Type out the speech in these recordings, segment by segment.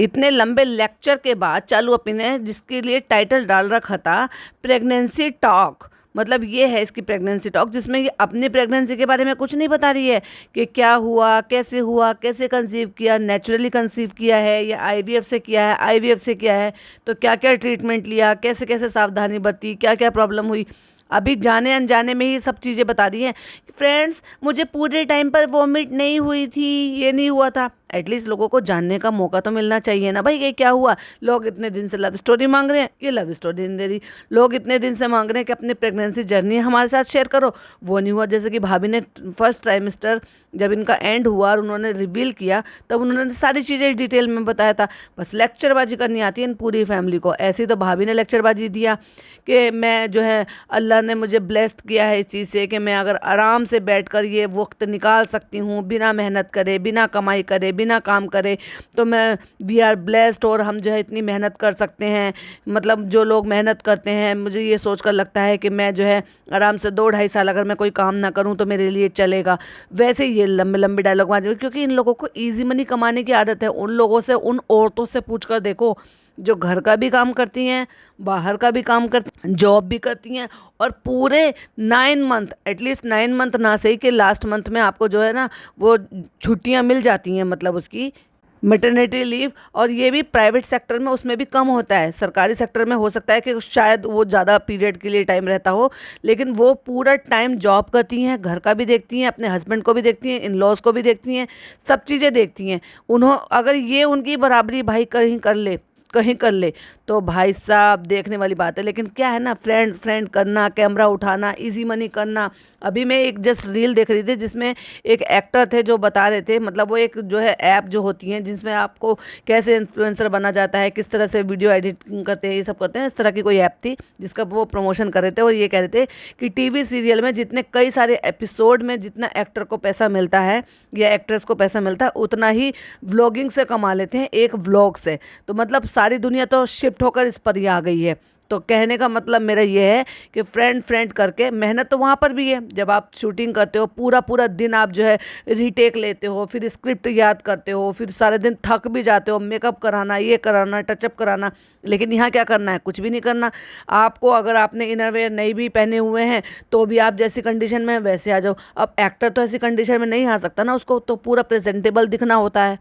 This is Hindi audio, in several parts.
इतने लंबे लेक्चर के बाद चालू अपी ने जिसके लिए टाइटल डाल रखा था प्रेगनेंसी टॉक, मतलब ये है इसकी प्रेगनेंसी टॉक, जिसमें ये अपनी प्रेगनेंसी के बारे में कुछ नहीं बता रही है कि क्या हुआ, कैसे कंसीव किया, नेचुरली कंसीव किया है या आईवीएफ से किया है, आईवीएफ से किया है तो क्या क्या ट्रीटमेंट लिया, कैसे कैसे सावधानी बरती, क्या क्या प्रॉब्लम हुई। अभी जाने अनजाने में ही सब चीज़ें बता रही हैं। फ्रेंड्स, मुझे पूरे टाइम पर वॉमिट नहीं हुई थी, ये नहीं हुआ था। एटलीस्ट लोगों को जानने का मौका तो मिलना चाहिए ना भाई, ये क्या हुआ। लोग इतने दिन से लव स्टोरी मांग रहे हैं, ये लव स्टोरी नहीं दे रही। लोग इतने दिन से मांग रहे हैं कि अपनी प्रेगनेंसी जर्नी हमारे साथ शेयर करो, वो नहीं हुआ। जैसे कि भाभी ने फर्स्ट ट्राइमेस्टर जब इनका एंड हुआ और उन्होंने रिवील किया तब उन्होंने सारी चीज़ें डिटेल में बताया था। बस लेक्चरबाजी करनी आती है इन पूरी फैमिली को। ऐसी तो भाभी ने लेक्चरबाजी दिया कि मैं जो है अल्लाह ने मुझे ब्लेस्ड किया है इस चीज़ से कि मैं अगर आराम से बैठकर ये वक्त निकाल सकती हूँ बिना मेहनत करे, बिना कमाई करे, बिना काम करे, तो मैं वी आर ब्लेस्ड और हम जो है इतनी मेहनत कर सकते हैं। मतलब जो लोग मेहनत करते हैं, मुझे ये सोचकर लगता है कि मैं जो है आराम से 2-2.5 साल अगर मैं कोई काम ना करूँ तो मेरे लिए चलेगा। वैसे ये लंबे लंबे डायलॉग बाजी, क्योंकि इन लोगों को ईजी मनी कमाने की आदत है। उन लोगों से, उन औरतों से पूछ कर देखो जो घर का भी काम करती हैं, बाहर का भी काम करती, जॉब भी करती हैं और पूरे 9 मंथ, एटलीस्ट 9 मंथ ना सही कि लास्ट मंथ में आपको जो है ना वो छुट्टियां मिल जाती हैं, मतलब उसकी मैटरनिटी लीव। और ये भी प्राइवेट सेक्टर में उसमें भी कम होता है। सरकारी सेक्टर में हो सकता है कि शायद वो ज़्यादा पीरियड के लिए टाइम रहता हो, लेकिन वो पूरा टाइम जॉब करती हैं, घर का भी देखती हैं, अपने हस्बैंड को भी देखती हैं, इन लॉज को भी देखती हैं, सब चीज़ें देखती हैं। अगर ये उनकी बराबरी भाई कहीं कर ले तो भाई साहब देखने वाली बात है। लेकिन क्या है ना, फ्रेंड करना, कैमरा उठाना, इजी मनी करना। अभी मैं एक जस्ट रील देख रही थी जिसमें एक एक्टर थे जो बता रहे थे, मतलब वो एक जो है ऐप जो होती हैं जिसमें आपको कैसे इन्फ्लुएंसर बना जाता है, किस तरह से वीडियो एडिटिंग करते हैं, ये सब करते हैं। इस तरह की कोई ऐप थी जिसका वो प्रमोशन कर रहे थे और ये कह रहे थे कि टीवी सीरियल में जितने कई सारे एपिसोड में जितना एक्टर को पैसा मिलता है या एक्ट्रेस को पैसा मिलता है उतना ही व्लॉगिंग से कमा लेते हैं, एक व्लॉग से। तो मतलब सारी दुनिया तो शिफ्ट होकर इस पर ही आ गई है। तो कहने का मतलब मेरा ये है कि फ्रेंड करके मेहनत तो वहाँ पर भी है। जब आप शूटिंग करते हो पूरा पूरा दिन आप जो है रीटेक लेते हो, फिर स्क्रिप्ट याद करते हो, फिर सारे दिन थक भी जाते हो, मेकअप कराना, ये कराना, टचअप कराना। लेकिन यहाँ क्या करना है, कुछ भी नहीं करना आपको। अगर आपने इनरवेयर नहीं भी पहने हुए हैं तो भी आप जैसी कंडीशन में वैसे आ जाओ। अब एक्टर तो ऐसी कंडीशन में नहीं आ सकता ना, उसको तो पूरा प्रेजेंटेबल दिखना होता है।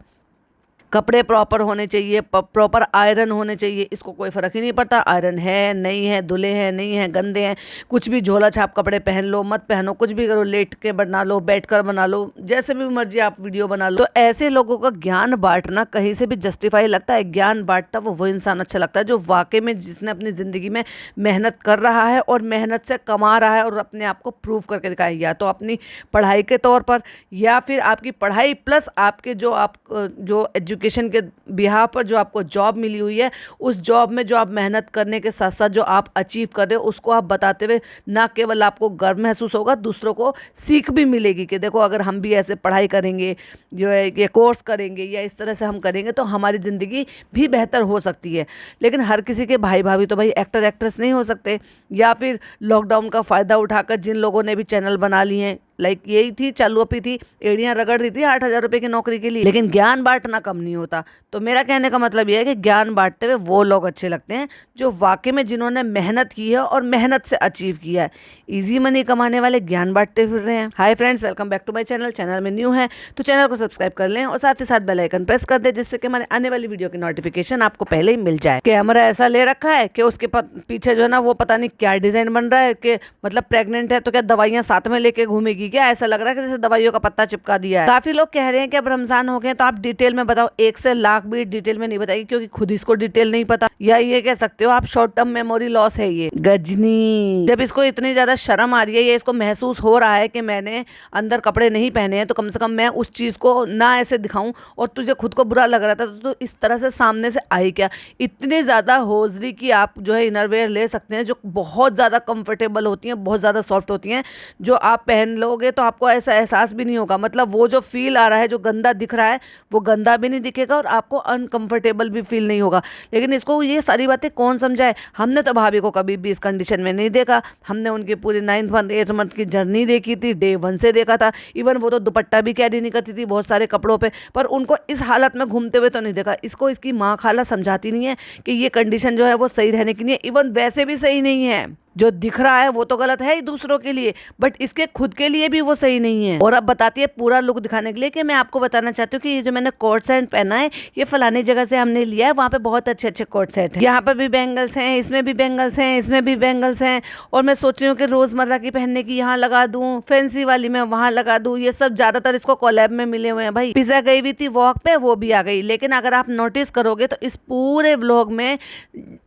कपड़े प्रॉपर होने चाहिए, प्रॉपर आयरन होने चाहिए। इसको कोई फ़र्क ही नहीं पड़ता आयरन है नहीं है, धुले हैं नहीं है, गंदे हैं, कुछ भी झोला छाप कपड़े पहन लो, मत पहनो, कुछ भी करो, लेट के बना लो, बैठ कर बना लो, जैसे भी मर्जी आप वीडियो बना लो। तो ऐसे लोगों का ज्ञान बांटना कहीं से भी जस्टिफाई लगता है। ज्ञान बांटता वो इंसान अच्छा लगता है जो वाकई में जिसने अपनी ज़िंदगी में मेहनत कर रहा है और मेहनत से कमा रहा है और अपने आप को प्रूव करके दिखाया, या तो अपनी पढ़ाई के तौर पर या फिर आपकी पढ़ाई प्लस आपके जो एजुकेशन के बिहाफ पर जो आपको जॉब मिली हुई है, उस जॉब में जो आप मेहनत करने के साथ साथ जो आप अचीव कर रहे हो उसको आप बताते हुए ना केवल आपको गर्व महसूस होगा, दूसरों को सीख भी मिलेगी कि देखो अगर हम भी ऐसे पढ़ाई करेंगे, जो है ये कोर्स करेंगे या इस तरह से हम करेंगे तो हमारी ज़िंदगी भी बेहतर हो सकती है। लेकिन हर किसी के भाई भाभी तो भाई एक्टर एक्ट्रेस नहीं हो सकते। या फिर लॉकडाउन का फ़ायदा उठाकर जिन लोगों ने भी चैनल बना लिए हैं, लाइक यही थी चालू अपी थी, एड़ियाँ रगड़ रही थी 8,000 रुपये की नौकरी के लिए, लेकिन ज्ञान बांटना कम नहीं होता। तो मेरा कहने का मतलब यह है कि ज्ञान बांटते हुए वो लोग अच्छे लगते हैं जो वाकई में जिन्होंने मेहनत की है और मेहनत से अचीव किया है। इजी मनी कमाने वाले ज्ञान बांटते फिर रहे हैं। Hi friends, welcome back to my channel में न्यू है तो चैनल को सब्सक्राइब कर लें और साथ ही साथ बेल आइकन प्रेस कर दें जिससे कि हमारे आने वाली वीडियो की नोटिफिकेशन आपको पहले ही मिल जाए। कैमरा ऐसा ले रखा है कि उसके पीछे जो है ना वो पता नहीं क्या डिजाइन बन रहा है कि मतलब प्रेग्नेंट है तो क्या दवाइयां साथ में लेके घूमेगी क्या, ऐसा लग रहा है कि जैसे दवाइयों का पत्ता चिपका दिया है। काफी लोग कह रहे हैं कि अब रमजान हो गए तो आप डिटेल में बताओ। 1 से लाख भी डिटेल में नहीं बताएगी क्योंकि खुद इसको डिटेल नहीं पता, या ये कह सकते हो आप शॉर्ट टर्म मेमोरी लॉस है ये गजनी। जब इसको इतनी ज्यादा शर्म आ रही है, ये इसको महसूस हो रहा है कि मैंने अंदर कपड़े नहीं पहने हैं तो कम से कम मैं उस चीज को ना ऐसे दिखाऊं, और तुझे खुद को बुरा लग रहा था तो इस तरह से सामने से आई क्या। इतनी ज्यादा होजरी की आप जो है इनरवेयर ले सकते हैं जो बहुत ज्यादा कंफर्टेबल होती हैं, बहुत ज्यादा सॉफ्ट होती हैं, जो आप पहन लो रहोगे तो आपको ऐसा एहसास भी नहीं होगा, मतलब वो जो फील आ रहा है, जो गंदा दिख रहा है वो गंदा भी नहीं दिखेगा और आपको अनकंफर्टेबल भी फील नहीं होगा। लेकिन इसको ये सारी बातें कौन समझाए? हमने तो भाभी को कभी भी इस कंडीशन में नहीं देखा। हमने उनकी पूरी 9th मंथ 8th मंथ की जर्नी देखी थी, डे 1 से देखा था। इवन वो तो दुपट्टा भी कैरी नहीं करती थी बहुत सारे कपड़ों पे, पर उनको इस हालत में घूमते हुए तो नहीं देखा। इसको इसकी माँ खाला समझाती नहीं है कि ये कंडीशन जो है वो सही रहने की नहीं है, इवन वैसे भी सही नहीं है। जो दिख रहा है वो तो गलत है ही दूसरों के लिए, बट इसके खुद के लिए भी वो सही नहीं है। और अब बताती है पूरा लुक दिखाने के लिए कि मैं आपको बताना चाहती हूँ कि ये जो मैंने कोट सेट पहना है ये फलानी जगह से हमने लिया है, वहाँ पे बहुत अच्छे अच्छे कोट सेट हैं, यहाँ पर भी बैंगल्स हैं, इसमें भी बैंगल्स हैं, इसमें भी बैंगल्स हैं। और मैं सोच रही हूँ कि रोजमर्रा की पहनने की यहाँ लगा दूँ, फैंसी वाली मैं वहाँ लगा दूँ। ये सब ज्यादातर इसको कोलैब में मिले हुए हैं। भाई पिज्जा गई हुई थी वॉक पे, वो भी आ गई। लेकिन अगर आप नोटिस करोगे तो इस पूरे व्लॉग में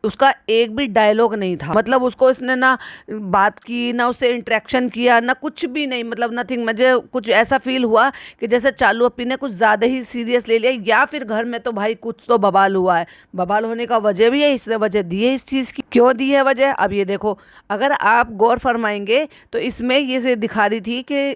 उसका एक भी डायलॉग नहीं था, मतलब उसको इसने ना बात की, ना उससे इंटरेक्शन किया, ना कुछ भी नहीं, मतलब नथिंग। मुझे कुछ ऐसा फील हुआ कि जैसे चालू अपी ने कुछ ज़्यादा ही सीरियस ले लिया, या फिर घर में तो भाई कुछ तो बवाल हुआ है। बवाल होने का वजह भी है, इसने वजह दी है इस चीज़ की। क्यों दी है वजह? अब ये देखो, अगर आप गौर फरमाएंगे तो इसमें ये से दिखा रही थी कि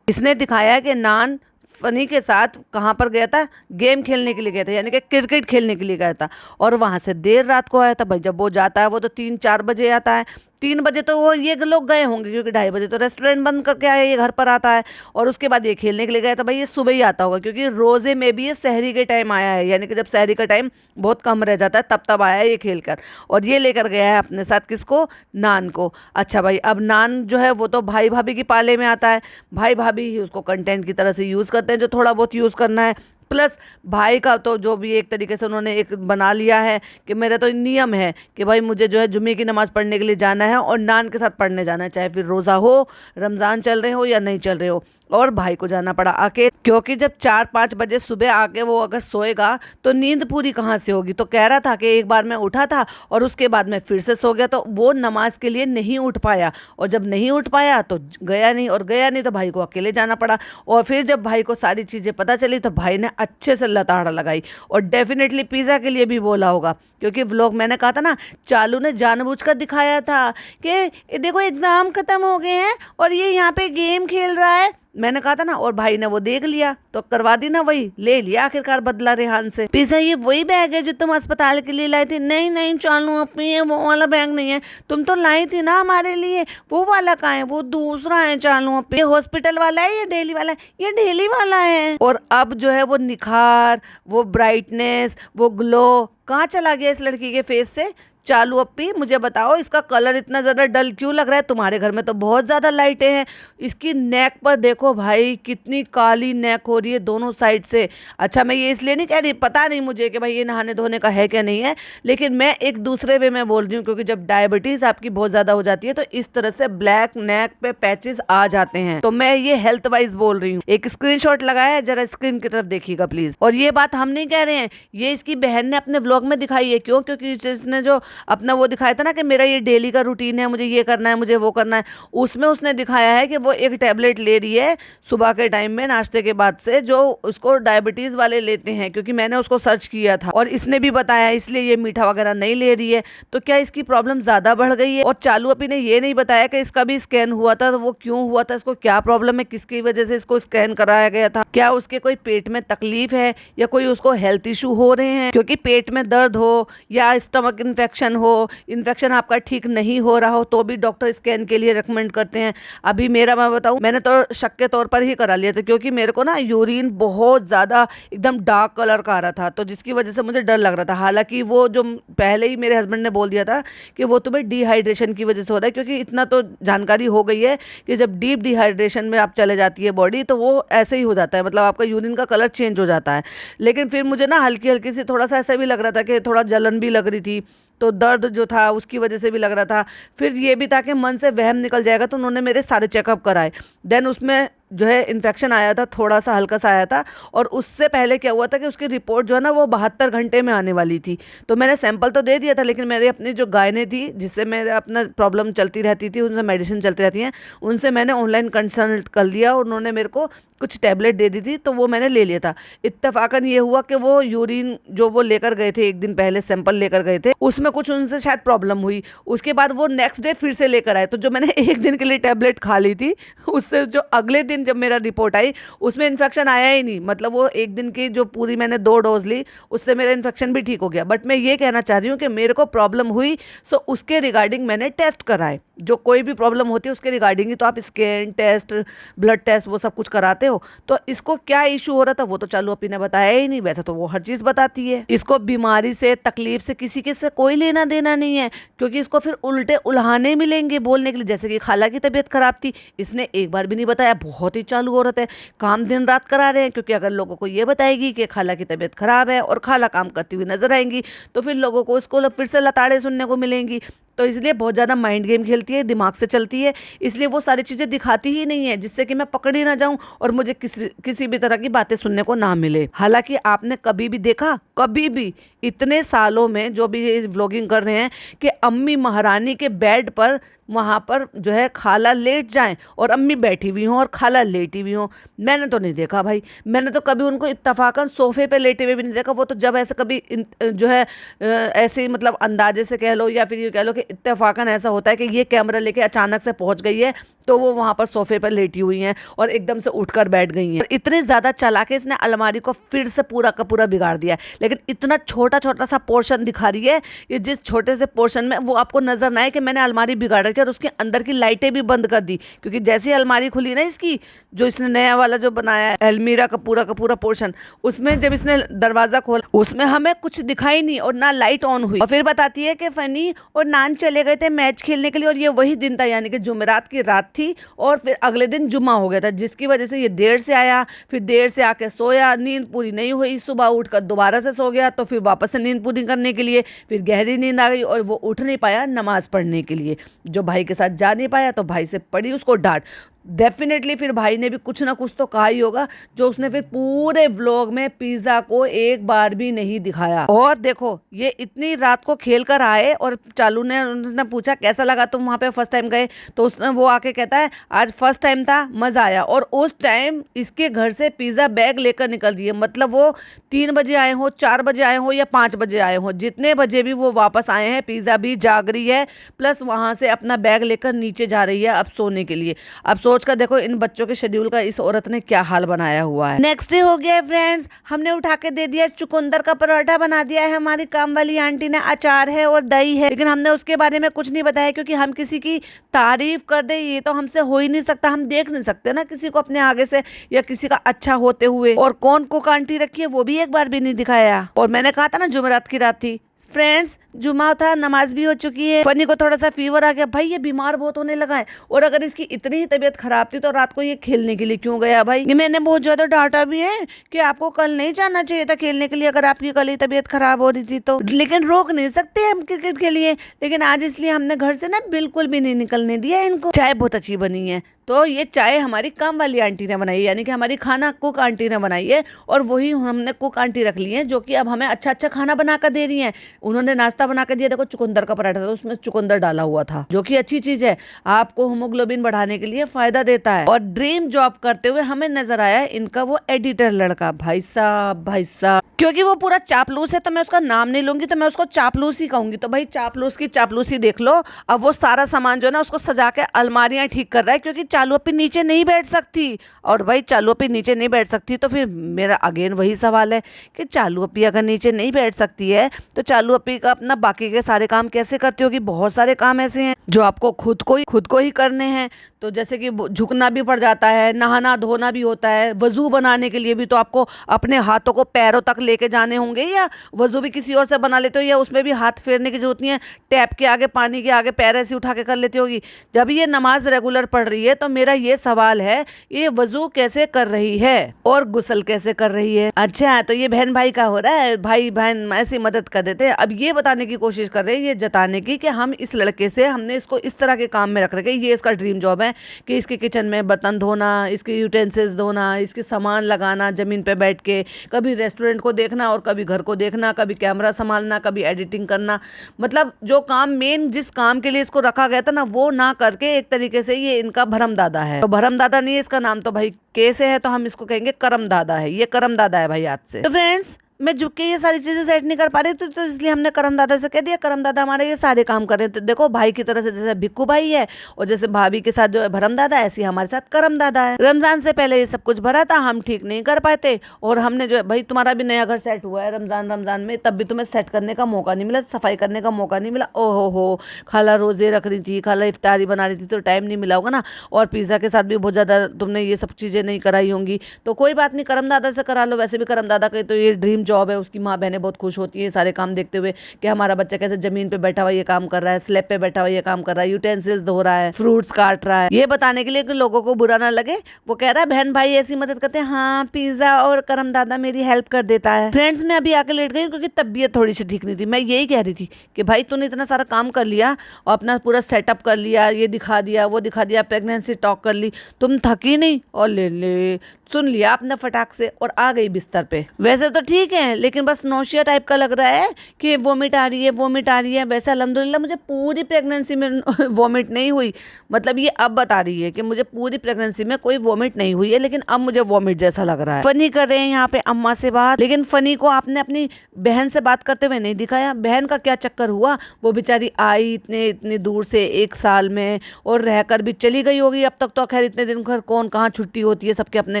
इसने दिखाया कि नान फनी के साथ कहाँ पर गया था, गेम खेलने के लिए गया था, यानी कि क्रिकेट खेलने के लिए गया था, और वहाँ से देर रात को आया था। भाई जब वो जाता है वो तो 3-4 बजे आता है, 3 बजे तो वो ये लोग गए होंगे, क्योंकि 2:30 बजे तो रेस्टोरेंट बंद करके आया, ये घर पर आता है। और उसके बाद ये खेलने के लिए गया था। भाई ये सुबह ही आता होगा, क्योंकि रोजे में भी ये सहरी के टाइम आया है, यानी कि जब सहरी का टाइम बहुत कम रह जाता है तब आया है ये खेल कर। और ये लेकर गया है अपने साथ किसको? नान को। अच्छा भाई, अब नान जो है वो तो भाई भाभी की पाले में आता है, भाई भाभी ही उसको कंटेंट की तरह से यूज़ करते हैं, जो थोड़ा बहुत यूज़ करना है। प्लस भाई का तो जो भी एक तरीके से उन्होंने एक बना लिया है कि मेरा तो नियम है कि भाई मुझे जो है जुम्मे की नमाज़ पढ़ने के लिए जाना है और नान के साथ पढ़ने जाना है, चाहे फिर रोज़ा हो, रमज़ान चल रहे हो या नहीं चल रहे हो। और भाई को जाना पड़ा आके, क्योंकि जब 4-5 बजे सुबह आके वो अगर सोएगा तो नींद पूरी कहाँ से होगी। तो कह रहा था कि एक बार मैं उठा था और उसके बाद मैं फिर से सो गया, तो वो नमाज के लिए नहीं उठ पाया, और जब नहीं उठ पाया तो गया नहीं, और गया नहीं तो भाई को अकेले जाना पड़ा। और फिर जब भाई को सारी चीज़ें पता चली तो भाई ने अच्छे से लताड़ लगाई, और डेफिनेटली पिज़्ज़ा के लिए भी बोला होगा, क्योंकि व्लॉग मैंने कहा था ना, चालू ने जानबूझकर दिखाया था कि देखो एग्ज़ाम ख़त्म हो गए हैं और ये यहाँ पे गेम खेल रहा है। मैंने कहा था ना, और भाई ने वो देख लिया तो करवा दी ना, वही ले लिया आखिरकार बदला रेहान से। पिज़्ज़ा ये वही बैग है जो तुम अस्पताल के लिए लाई थी? नहीं नहीं चालू अपनी है, वो वाला बैग नहीं है, तुम तो लाई थी ना हमारे लिए, वो वाला कहाँ है? वो दूसरा है चालू अपनी, ये हॉस्पिटल वाला है, ये डेली वाला है? ये डेली वाला है। और अब जो है वो निखार, वो ब्राइटनेस, वो ग्लो कहाँ चला गया इस लड़की के फेस से? चालू अपी मुझे बताओ, इसका कलर इतना ज़्यादा डल क्यों लग रहा है? तुम्हारे घर में तो बहुत ज़्यादा लाइटें हैं। इसकी नेक पर देखो भाई, कितनी काली नेक हो रही है दोनों साइड से। अच्छा मैं ये इसलिए नहीं कह रही, पता नहीं मुझे कि भाई ये नहाने धोने का है क्या नहीं है, लेकिन मैं एक दूसरे वे में बोल रही हूँ, क्योंकि जब डायबिटीज़ आपकी बहुत ज़्यादा हो जाती है तो इस तरह से ब्लैक नेक पे पैचेस आ जाते हैं। तो मैं ये हेल्थ वाइज बोल रही हूँ। एक स्क्रीनशॉट लगाया है, जरा स्क्रीन की तरफ देखिएगा प्लीज। और ये बात हम नहीं कह रहे हैं, ये इसकी बहन ने अपने व्लॉग में दिखाई है। क्यों? क्योंकि इसने जो अपना वो दिखाया था ना कि मेरा ये डेली का रूटीन है, मुझे ये करना है, मुझे वो करना है, उसमें उसने दिखाया है कि वो एक टैबलेट ले रही है सुबह के टाइम में नाश्ते के बाद से, जो उसको डायबिटीज वाले लेते हैं, क्योंकि मैंने उसको सर्च किया था और इसने भी बताया, इसलिए ये मीठा वगैरह नहीं ले रही है। तो क्या इसकी प्रॉब्लम ज्यादा बढ़ गई है? और चालू अपी ने ये नहीं बताया कि इसका भी स्कैन हुआ था, तो वो क्यों हुआ था, इसको क्या प्रॉब्लम है, किसकी वजह से इसको स्कैन कराया गया था, क्या उसके कोई पेट में तकलीफ है या कोई उसको हेल्थ इशू हो रहे हैं। क्योंकि पेट में दर्द हो या स्टमक इन्फेक्शन हो, इन्फेक्शन आपका ठीक नहीं हो रहा हो, तो भी डॉक्टर स्कैन के लिए रेकमेंड करते हैं। अभी मेरा मैं बताऊं, मैंने तो शक के तौर पर ही करा लिया था, क्योंकि मेरे को ना यूरिन बहुत ज़्यादा एकदम डार्क कलर का आ रहा था, तो जिसकी वजह से मुझे डर लग रहा था। हालांकि वो जो पहले ही मेरे हस्बैंड ने बोल दिया था कि वो तुम्हें डिहाइड्रेशन की वजह से हो रहा है, क्योंकि इतना तो जानकारी हो गई है कि जब डीप डिहाइड्रेशन में आप चले जाती है बॉडी, तो वो ऐसे ही हो जाता है, मतलब आपका यूरिन का कलर चेंज हो जाता है। लेकिन फिर मुझे ना हल्की हल्की सी थोड़ा सा ऐसा भी लग रहा था कि थोड़ा जलन भी लग रही थी, तो दर्द जो था उसकी वजह से भी लग रहा था। फिर ये भी था कि मन से वहम निकल जाएगा, तो उन्होंने मेरे सारे चेकअप कराए। देन उसमें जो है इन्फेक्शन आया था, थोड़ा सा हल्का सा आया था। और उससे पहले क्या हुआ था कि उसकी रिपोर्ट जो है ना वो 72 घंटे में आने वाली थी। तो मैंने सैंपल तो दे दिया था, लेकिन मेरी अपनी जो गायने थी जिससे मेरे अपना प्रॉब्लम चलती रहती थी, उनसे मेडिसिन चलती रहती हैं, उनसे मैंने ऑनलाइन कंसल्ट कर लिया। उन्होंने मेरे को कुछ टैबलेट दे दी थी, तो वो मैंने ले लिया था। इत्तेफाकन ये हुआ कि वो यूरिन जो वो लेकर गए थे, एक दिन पहले सैंपल लेकर गए थे, उसमें कुछ उनसे शायद प्रॉब्लम हुई। उसके बाद वो नेक्स्ट डे फिर से लेकर आए, तो जो मैंने एक दिन के लिए टैबलेट खा ली थी, उससे जो अगले दिन जब मेरा रिपोर्ट आई उसमें इन्फेक्शन आया ही नहीं। मतलब वो एक दिन की जो पूरी मैंने 2 डोज ली, उससे मेरा इन्फेक्शन भी ठीक हो गया। बट मैं ये कहना चाह रही हूँ कि मेरे को प्रॉब्लम हुई, सो उसके रिगार्डिंग मैंने टेस्ट कराए। जो कोई भी प्रॉब्लम होती है उसके रिगार्डिंग ही तो आप स्कैन टेस्ट, ब्लड टेस्ट, वो सब कुछ कराते हो। तो इसको क्या इशू हो रहा था वो तो चालू अपी ने बताया ही नहीं। वैसे तो वो हर चीज बताती है। इसको बीमारी से, तकलीफ से, किसी के से कोई लेना देना नहीं है, क्योंकि इसको फिर उल्टे उल्हाने मिलेंगे बोलने के लिए। जैसे कि खाला की तबीयत खराब थी, इसने एक बार भी नहीं बताया। बहुत ही चालू औरत है, काम दिन रात करा रहे हैं। क्योंकि अगर लोगों को ये बताएगी कि खाला की तबीयत खराब है और खाला काम करती हुई नजर आएंगी, तो फिर लोगों को इसको फिर से लताड़े सुनने को मिलेंगी। तो इसलिए बहुत ज़्यादा माइंड गेम खेलती है, दिमाग से चलती है। इसलिए वो सारी चीज़ें दिखाती ही नहीं है, जिससे कि मैं पकड़ी ना जाऊं और मुझे किसी भी तरह की बातें सुनने को ना मिले। हालांकि आपने कभी भी देखा, कभी भी इतने सालों में जो भी ये व्लॉगिंग कर रहे हैं, कि अम्मी महारानी के बेड पर वहाँ पर जो है खाला लेट जाएं और अम्मी बैठी हुई हों और खाला लेटी हुई हों? मैंने तो नहीं देखा भाई। मैंने तो कभी उनको इत्तफाकन सोफे पे लेटे हुए भी नहीं देखा। वो तो जब ऐसे कभी जो है ऐसे ही मतलब अंदाजे से कह लो, या फिर ये कह लो कि इत्तेफाकन ऐसा होता है कि ये कैमरा लेके अचानक से पहुंच गई है, तो वो वहां पर सोफे पर लेटी हुई हैं और एकदम से उठकर बैठ गई हैं। इतनी ज्यादा चालाक है, इसने अलमारी को फिर से पूरा का पूरा बिगाड़ दिया है। लेकिन इतना छोटा छोटा सा पोर्शन दिखा रही है, ये जिस छोटे से पोर्शन में वो आपको नजर ना आए कि मैंने अलमारी बिगाड़ रखी है। और उसके अंदर की लाइटें भी बंद कर दी, क्योंकि जैसे ही अलमारी खुली ना इसकी, जो इसने नया वाला जो बनाया है अलमीरा का पूरा पोर्शन, उसमें जब इसने दरवाजा खोला, उसमें हमें कुछ दिखाई नहीं और ना लाइट ऑन हुई। और फिर बताती है कि फनी और नान चले गए थे मैच खेलने के लिए, और ये वही दिन था, यानी कि जुमेरात की रात थी, और फिर अगले दिन जुम्मा हो गया था, जिसकी वजह से ये देर से आया। फिर देर से आके सोया, नींद पूरी नहीं हुई, सुबह उठकर दोबारा से सो गया। तो फिर वापस से नींद पूरी करने के लिए फिर गहरी नींद आ गई, और वो उठ नहीं पाया नमाज पढ़ने के लिए। जो भाई के साथ जा नहीं पाया, तो भाई से पड़ी उसको डांट। डेफिनेटली फिर भाई ने भी कुछ ना कुछ तो कहा ही होगा, जो उसने फिर पूरे व्लॉग में पिज्जा को एक बार भी नहीं दिखाया। और देखो, ये इतनी रात को खेल कर आए और चालू ने उसने पूछा कैसा लगा तुम वहां पे फर्स्ट टाइम गए, तो उसने वो आके कहता है आज फर्स्ट टाइम था, मजा आया। और उस टाइम इसके घर से पिज्जा बैग लेकर निकल दिए। मतलब वो 3 बजे आए हो, 4 बजे आए हो या 5 बजे आए हो, जितने बजे भी वो वापस आए हैं, पिज्जा भी जाग रही है, प्लस वहां से अपना बैग लेकर नीचे जा रही है अब सोने के लिए। अब सोच कर देखो इन बच्चों के शेड्यूल का इस औरत ने क्या हाल बनाया हुआ है। नेक्स्ट डे हो गया है फ्रेंड्स, हमने उठा के दे दिया चुकंदर का पराठा बना दिया है हमारी काम वाली आंटी ने, अचार है और दही है। लेकिन हमने उसके बारे में कुछ नहीं बताया, क्योंकि हम किसी की तारीफ कर दे ये तो हमसे हो ही नहीं सकता। हम देख नहीं सकते ना किसी को अपने आगे से, या किसी का अच्छा होते हुए। और कौन कुक आंटी रखी है वो भी एक बार भी नहीं दिखाया। और मैंने कहा था ना जुमेरात की रात थी फ्रेंड्स, जुमा था, नमाज भी हो चुकी है। फनी को थोड़ा सा फीवर आ गया, भाई ये बीमार बहुत होने लगा है। और अगर इसकी इतनी ही तबीयत खराब थी तो रात को ये खेलने के लिए क्यों गया भाई? ये मैंने बहुत ज्यादा डांटा भी है कि आपको कल नहीं जाना चाहिए था खेलने के लिए, अगर आपकी कल ही तबीयत खराब हो रही थी तो। लेकिन रोक नहीं सकते हम क्रिकेट के लिए। लेकिन आज इसलिए हमने घर से ना बिल्कुल भी नहीं निकलने दिया इनको। चाय बहुत अच्छी बनी है, तो ये चाय हमारी काम वाली आंटी ने बनाई है, यानी कि हमारी खाना कुक आंटी ने बनाई है। और वही हमने कुक आंटी रख ली है, जो कि अब हमें अच्छा अच्छा खाना बना कर दे रही हैं। उन्होंने नाश्ता बना कर दिया, देखो चुकंदर का पराठा था, उसमें चुकंदर डाला हुआ था, जो कि अच्छी चीज है, आपको हीमोग्लोबिन बढ़ाने के लिए फायदा देता है। और ड्रीम जॉब करते हुए हमें नजर आया इनका वो एडिटर लड़का, भाई साहब, क्योंकि वो पूरा चापलूस है, तो मैं उसका नाम नहीं लूंगी, तो मैं उसको चापलूस ही कहूंगी। तो भाई चापलूस की चापलूसी देख लो। अब वो सारा सामान जो है ना उसको सजा के अलमारियां ठीक कर रहा है, क्योंकि चालू अपनी नीचे नहीं बैठ सकती। और भाई चालू अपनी नीचे नहीं बैठ सकती, तो फिर मेरा अगेन वही सवाल है कि चालू अपी अगर नीचे नहीं बैठ सकती है, तो चालू अपी का अपना बाकी के सारे काम कैसे करती होगी? बहुत सारे काम ऐसे हैं जो आपको खुद को ही करने हैं। तो जैसे कि झुकना भी पड़ जाता है, नहाना धोना भी होता है, वजू बनाने के लिए भी तो आपको अपने हाथों को पैरों तक लेके जाने होंगे, या वजू भी किसी और से बना लेते हो, या उसमें भी हाथ फेरने की जरूरत नहीं है, टैप के आगे पानी के आगे पैर ऐसे उठा के कर लेती होगी। जब ये नमाज रेगुलर पढ़ रही है, तो तो मेरा ये सवाल है, ये वजू कैसे कर रही है और गुस्ल कैसे कर रही है? अच्छा, तो ये बहन भाई का हो रहा है, भाई बहन ऐसी मदद कर देते हैं। अब ये बताने की कोशिश कर रहे हैं, ये जताने की कि हम इस लड़के से, हमने इसको इस तरह के काम में रख रखे, ये इसका ड्रीम जॉब है कि इसके किचन में बर्तन धोना, इसके यूटेंसिल्स धोना, इसके सामान लगाना जमीन पे बैठ के, कभी रेस्टोरेंट को देखना और कभी घर को देखना, कभी कैमरा संभालना, कभी एडिटिंग करना। मतलब जो काम मेन जिस काम के लिए इसको रखा गया था ना, वो ना करके एक तरीके से ये इनका भरम दादा है। तो भरम दादा नहीं है, इसका नाम तो भाई कैसे है, तो हम इसको कहेंगे करम दादा है। ये करम दादा है भाई आज से। तो फ्रेंड्स, मैं झुक के ये सारी चीजें सेट नहीं कर पा रही तो इसलिए हमने करम दादा से कह दिया, करम दादा हमारे ये सारे काम कर रहे हैं। तो देखो, भाई की तरह से जैसे भिक्कू भाई है और जैसे भाभी के साथ जो है भरम दादा, ऐसे ही हमारे साथ करम दादा है। रमजान से पहले ये सब कुछ भरा था, हम ठीक नहीं कर पाते और हमने जो है, भाई तुम्हारा भी नया घर सेट हुआ है रमजान में, तब भी तुम्हें सेट करने का मौका नहीं मिला, सफाई करने का मौका नहीं मिला। ओहो हो, खाला रोजे रख रही थी, खाला इफ्तारी बना रही थी, तो टाइम नहीं मिला होगा ना। और पिज्जा के साथ भी बहुत ज्यादा तुमने ये सब चीजें नहीं कराई होंगी। तो कोई बात नहीं, करम दादा से करा लो। वैसे भी करम दादा का तो ये ड्रीम जॉब है, उसकी माँ बहनें बहुत खुश होती है सारे काम देखते हुए कि हमारा बच्चा कैसे जमीन पे बैठा हुआ ये काम कर रहा है, स्लैब पे बैठा हुआ ये काम कर रहा है, यूटेंसिल्स धो रहा है, फ्रूट्स काट रहा है। ये बताने के लिए कि लोगों को बुरा ना लगे, वो कह रहा है बहन भाई ऐसी मदद करते हैं। हाँ, पिज्जा और करम दादा मेरी हेल्प कर देता है। फ्रेंड्स, मैं अभी आके लेट गई क्योंकि तबीयत थोड़ी सी ठीक नहीं थी। मैं यही कह रही थी कि भाई तूने इतना सारा काम कर लिया और अपना पूरा सेटअप कर लिया, ये दिखा दिया, वो दिखा दिया, प्रेगनेंसी टॉक कर ली, तुम थकी नहीं? और ले सुन लिया आपने फटाक से और आ गई बिस्तर पे। वैसे तो ठीक है, लेकिन बस नौशिया टाइप का लग रहा है कि वोमिट आ रही है, वोमिट आ रही है। वैसे अल्हम्दुलिल्लाह मुझे पूरी प्रेगनेंसी में वोमिट नहीं हुई। मतलब ये अब बता रही है कि मुझे पूरी प्रेगनेंसी में कोई वोमिट नहीं हुई है, लेकिन अब मुझे वोमिट जैसा लग रहा है। फनी कर रहे हैं यहाँ पे अम्मा से बात, लेकिन फनी को आपने अपनी बहन से बात करते हुए नहीं दिखाया। बहन का क्या चक्कर हुआ? वो बेचारी आई इतने दूर से 1 साल में और रहकर भी चली गई होगी। अब तक तो खैर इतने दिन घर कौन कहाँ छुट्टी होती है, सबके अपने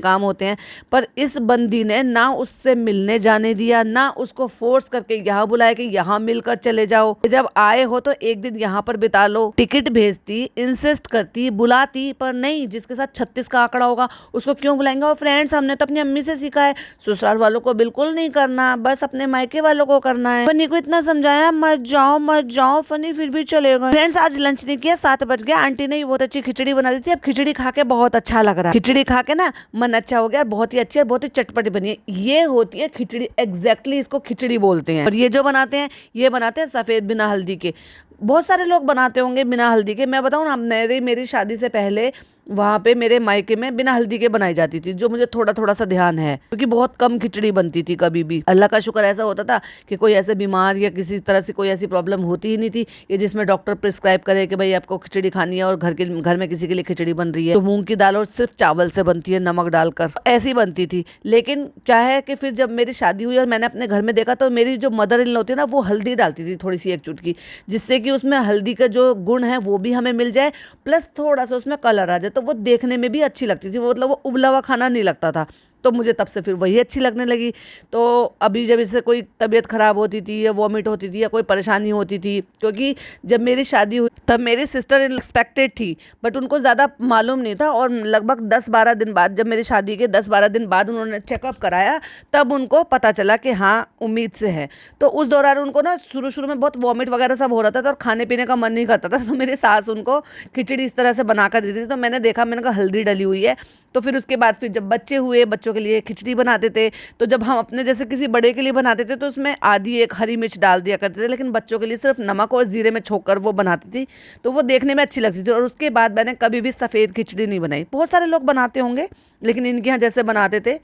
काम होते हैं। पर इस बंदी ने ना उससे मिलने जाने दिया, ना उसको फोर्स करके यहाँ बुलाया कि यहाँ मिलकर चले जाओ। जब आए हो तो एक दिन यहाँ पर बिता लो। टिकट भेजती, इंसिस्ट करती, बुलाती, पर नहीं। जिसके साथ 36 का आंकड़ा होगा उसको क्यों बुलाएंगे? और फ्रेंड्स, हमने तो अपनी अम्मी से सीखा है, ससुराल वालों को बिल्कुल नहीं करना, बस अपने मायके वालों को करना है। फनी को इतना समझाया मत जाओ, फनी फिर भी चले गए। फ्रेंड्स, आज लंच नहीं किया, 7 बज गया। आंटी ने बहुत अच्छी खिचड़ी बना दी थी। अब खिचड़ी खा के बहुत अच्छा लग रहा है। खिचड़ी खा के ना मन अच्छा हो गया, बहुत ही अच्छी है, बहुत ही चटपटी बनी है। ये होती है खिचड़ी, एग्जैक्टली इसको खिचड़ी बोलते हैं। और ये जो बनाते हैं, ये बनाते हैं सफेद बिना हल्दी के। बहुत सारे लोग बनाते होंगे बिना हल्दी के। मैं बताऊं ना, मेरी शादी से पहले वहाँ पे मेरे मायके में बिना हल्दी के बनाई जाती थी, जो मुझे थोड़ा थोड़ा सा ध्यान है, क्योंकि बहुत कम खिचड़ी बनती थी कभी भी। अल्लाह का शुक्र ऐसा होता था कि कोई ऐसे बीमार या किसी तरह से कोई ऐसी प्रॉब्लम होती ही नहीं थी ये जिसमें डॉक्टर प्रिस्क्राइब करे कि भाई आपको खिचड़ी खानी है और घर में किसी के लिए खिचड़ी बन रही है तो मूंग की दाल और सिर्फ चावल से बनती है, नमक डालकर, ऐसी बनती थी। लेकिन क्या है कि फिर जब मेरी शादी हुई और मैंने अपने घर में देखा तो मेरी जो मदर इन लॉ होती है ना, वो हल्दी डालती थी थोड़ी सी, 1 चुटकी, जिससे कि उसमें हल्दी का जो गुण है वो भी हमें मिल जाए, प्लस थोड़ा सा उसमें कलर आ जाए, तो वो देखने में भी अच्छी लगती थी। वो मतलब वो उबला हुआ खाना नहीं लगता था। तो मुझे तब से फिर वही अच्छी लगने लगी। तो अभी जब इससे कोई तबीयत खराब होती थी या वॉमिट होती थी या कोई परेशानी होती थी, क्योंकि जब मेरी शादी हुई तब मेरी सिस्टर अनएक्सपेक्टेड थी, बट उनको ज़्यादा मालूम नहीं था। और लगभग 10-12 दिन बाद, जब मेरी शादी के 10-12 दिन बाद उन्होंने चेकअप कराया, तब उनको पता चला कि हाँ उम्मीद से है। तो उस दौरान उनको ना शुरू में बहुत वॉमिट वगैरह सब हो रहा था और खाने पीने का मन नहीं करता था। तो मेरी सास उनको खिचड़ी इस तरह से बना कर देती थी। तो मैंने देखा, मैंने कहा हल्दी डली हुई है। तो फिर उसके बाद फिर जब बच्चे हुए, बच्चों के लिए खिचड़ी बनाते थे, तो जब हम अपने जैसे किसी बड़े के लिए बनाते थे तो उसमें आधी 1 हरी मिर्च डाल दिया करते थे, लेकिन बच्चों के लिए सिर्फ नमक और जीरे में छोंक कर वो बनाती थी, तो वो देखने में अच्छी लगती थी। और उसके बाद मैंने कभी भी सफ़ेद खिचड़ी नहीं बनाई। बहुत सारे लोग बनाते होंगे, लेकिन इनके यहाँ जैसे बनाते थे